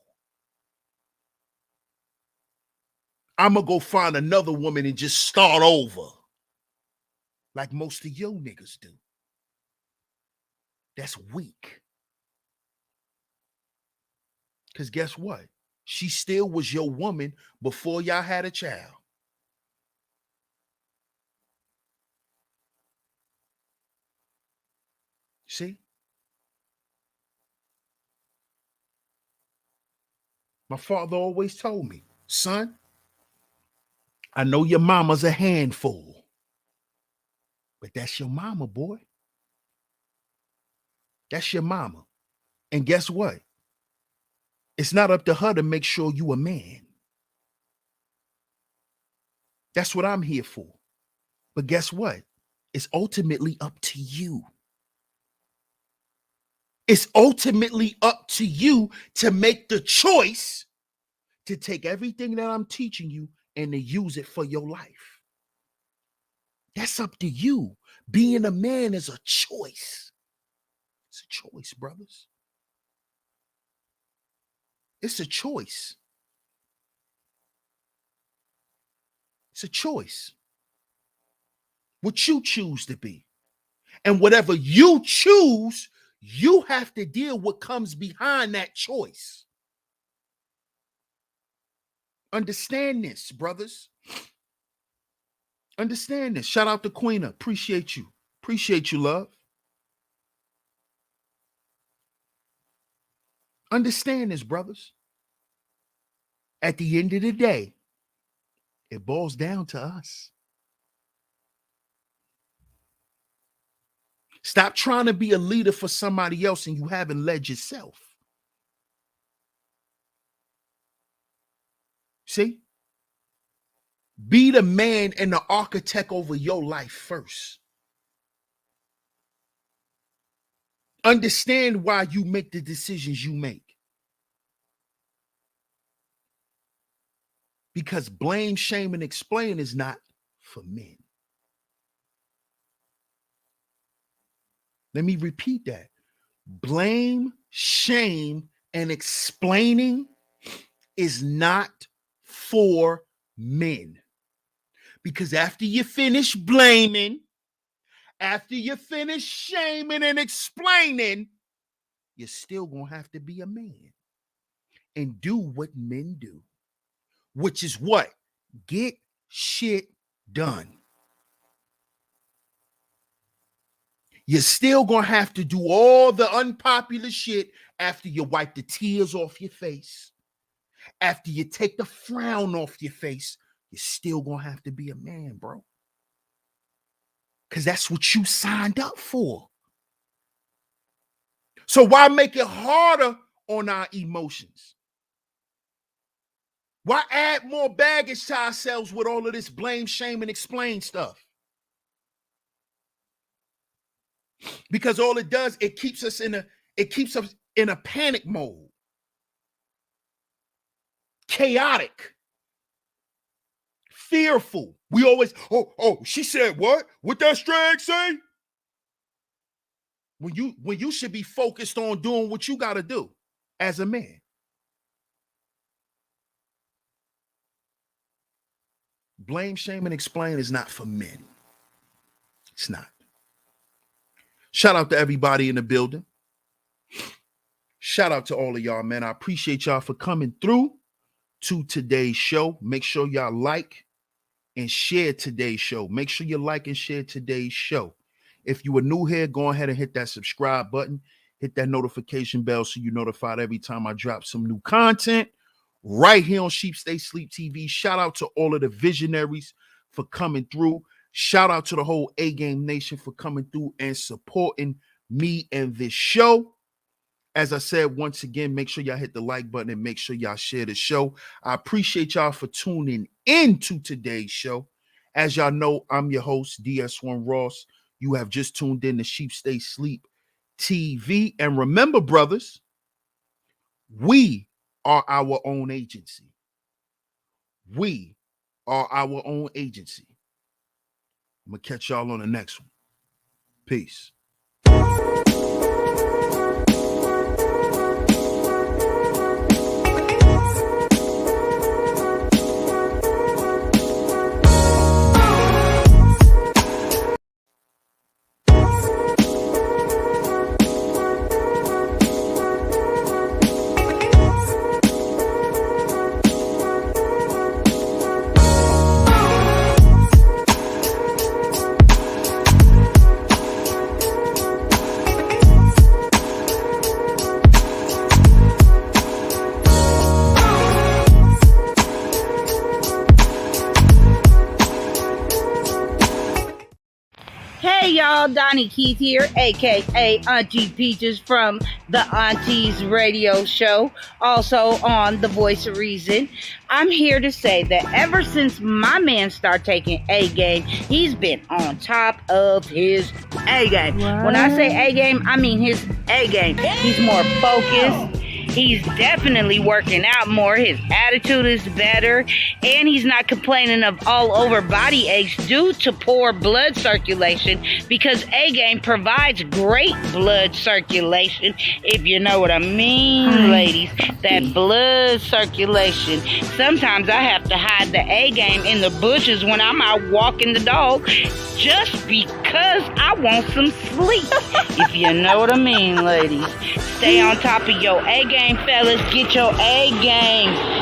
I'm going to go find another woman and just start over. Like most of you niggas do. That's weak. Because guess what? She still was your woman before y'all had a child. See? My father always told me, son, I know your mama's a handful, but that's your mama, boy. That's your mama. And guess what? It's not up to her to make sure you a man. That's what I'm here for. But guess what? It's ultimately up to you. It's ultimately up to you to make the choice to take everything that I'm teaching you and to use it for your life. That's up to you. Being a man is a choice. It's a choice, brothers. It's a choice. It's a choice. What you choose to be. And whatever you choose, you have to deal with what comes behind that choice. Understand this, brothers. Understand this. Shout out to Queena. Appreciate you. Appreciate you, love. Understand this, brothers. At the end of the day, it boils down to us. Stop trying to be a leader for somebody else and you haven't led yourself. See? Be the man and the architect over your life first. Understand why you make the decisions you make. Because blame, shame, and explain is not for men. Let me repeat that. Blame, shame, and explaining is not for men. Because after you finish blaming, after you finish shaming and explaining, you're still going to have to be a man and do what men do, which is what? Get shit done. You're still going to have to do all the unpopular shit after you wipe the tears off your face. After you take the frown off your face, you're still going to have to be a man, bro. Because that's what you signed up for. So why make it harder on our emotions? Why add more baggage to ourselves with all of this blame, shame, and explain stuff? Because all it does, it keeps us in a panic mode. Chaotic. Fearful. We always, she said what? What that Strag say? When you should be focused on doing what you got to do as a man. Blame, shame, and explain is not for men. It's not. Shout out to everybody in the building. Shout out to all of y'all, man. I appreciate y'all for coming through to today's show. Make sure y'all like and share today's show. Make sure you like and share today's show. If you are new here, go ahead and hit that subscribe button. Hit that notification bell so you're notified every time I drop some new content right here on Sheep Stay Sleep TV. Shout out to all of the visionaries for coming through. Shout out to the whole A-Game Nation for coming through and supporting me and this show. As I said, once again, make sure y'all hit the like button and make sure y'all share the show. I appreciate y'all for tuning into today's show. As y'all know, I'm your host, DS1 Ross. You have just tuned in to Sheep Stay Sleep TV. And remember, brothers, we are our own agency. We are our own agency. I'm going to catch y'all on the next one. Peace. y'all. Donnie Keith here, aka Auntie Peaches from the Aunties Radio Show, also on The Voice of Reason. I'm here to say that ever since my man started taking A-game, he's been on top of his A-game. When I say A-game, I mean his A-game. He's more focused. He's definitely working out more. His attitude is better. And he's not complaining of all over body aches due to poor blood circulation, because A-game provides great blood circulation, if you know what I mean, ladies. That blood circulation. Sometimes I have to hide the A-game in the bushes when I'm out walking the dog just because I want some sleep. If you know what I mean, ladies. Stay on top of your A-game, fellas. Get your A-game.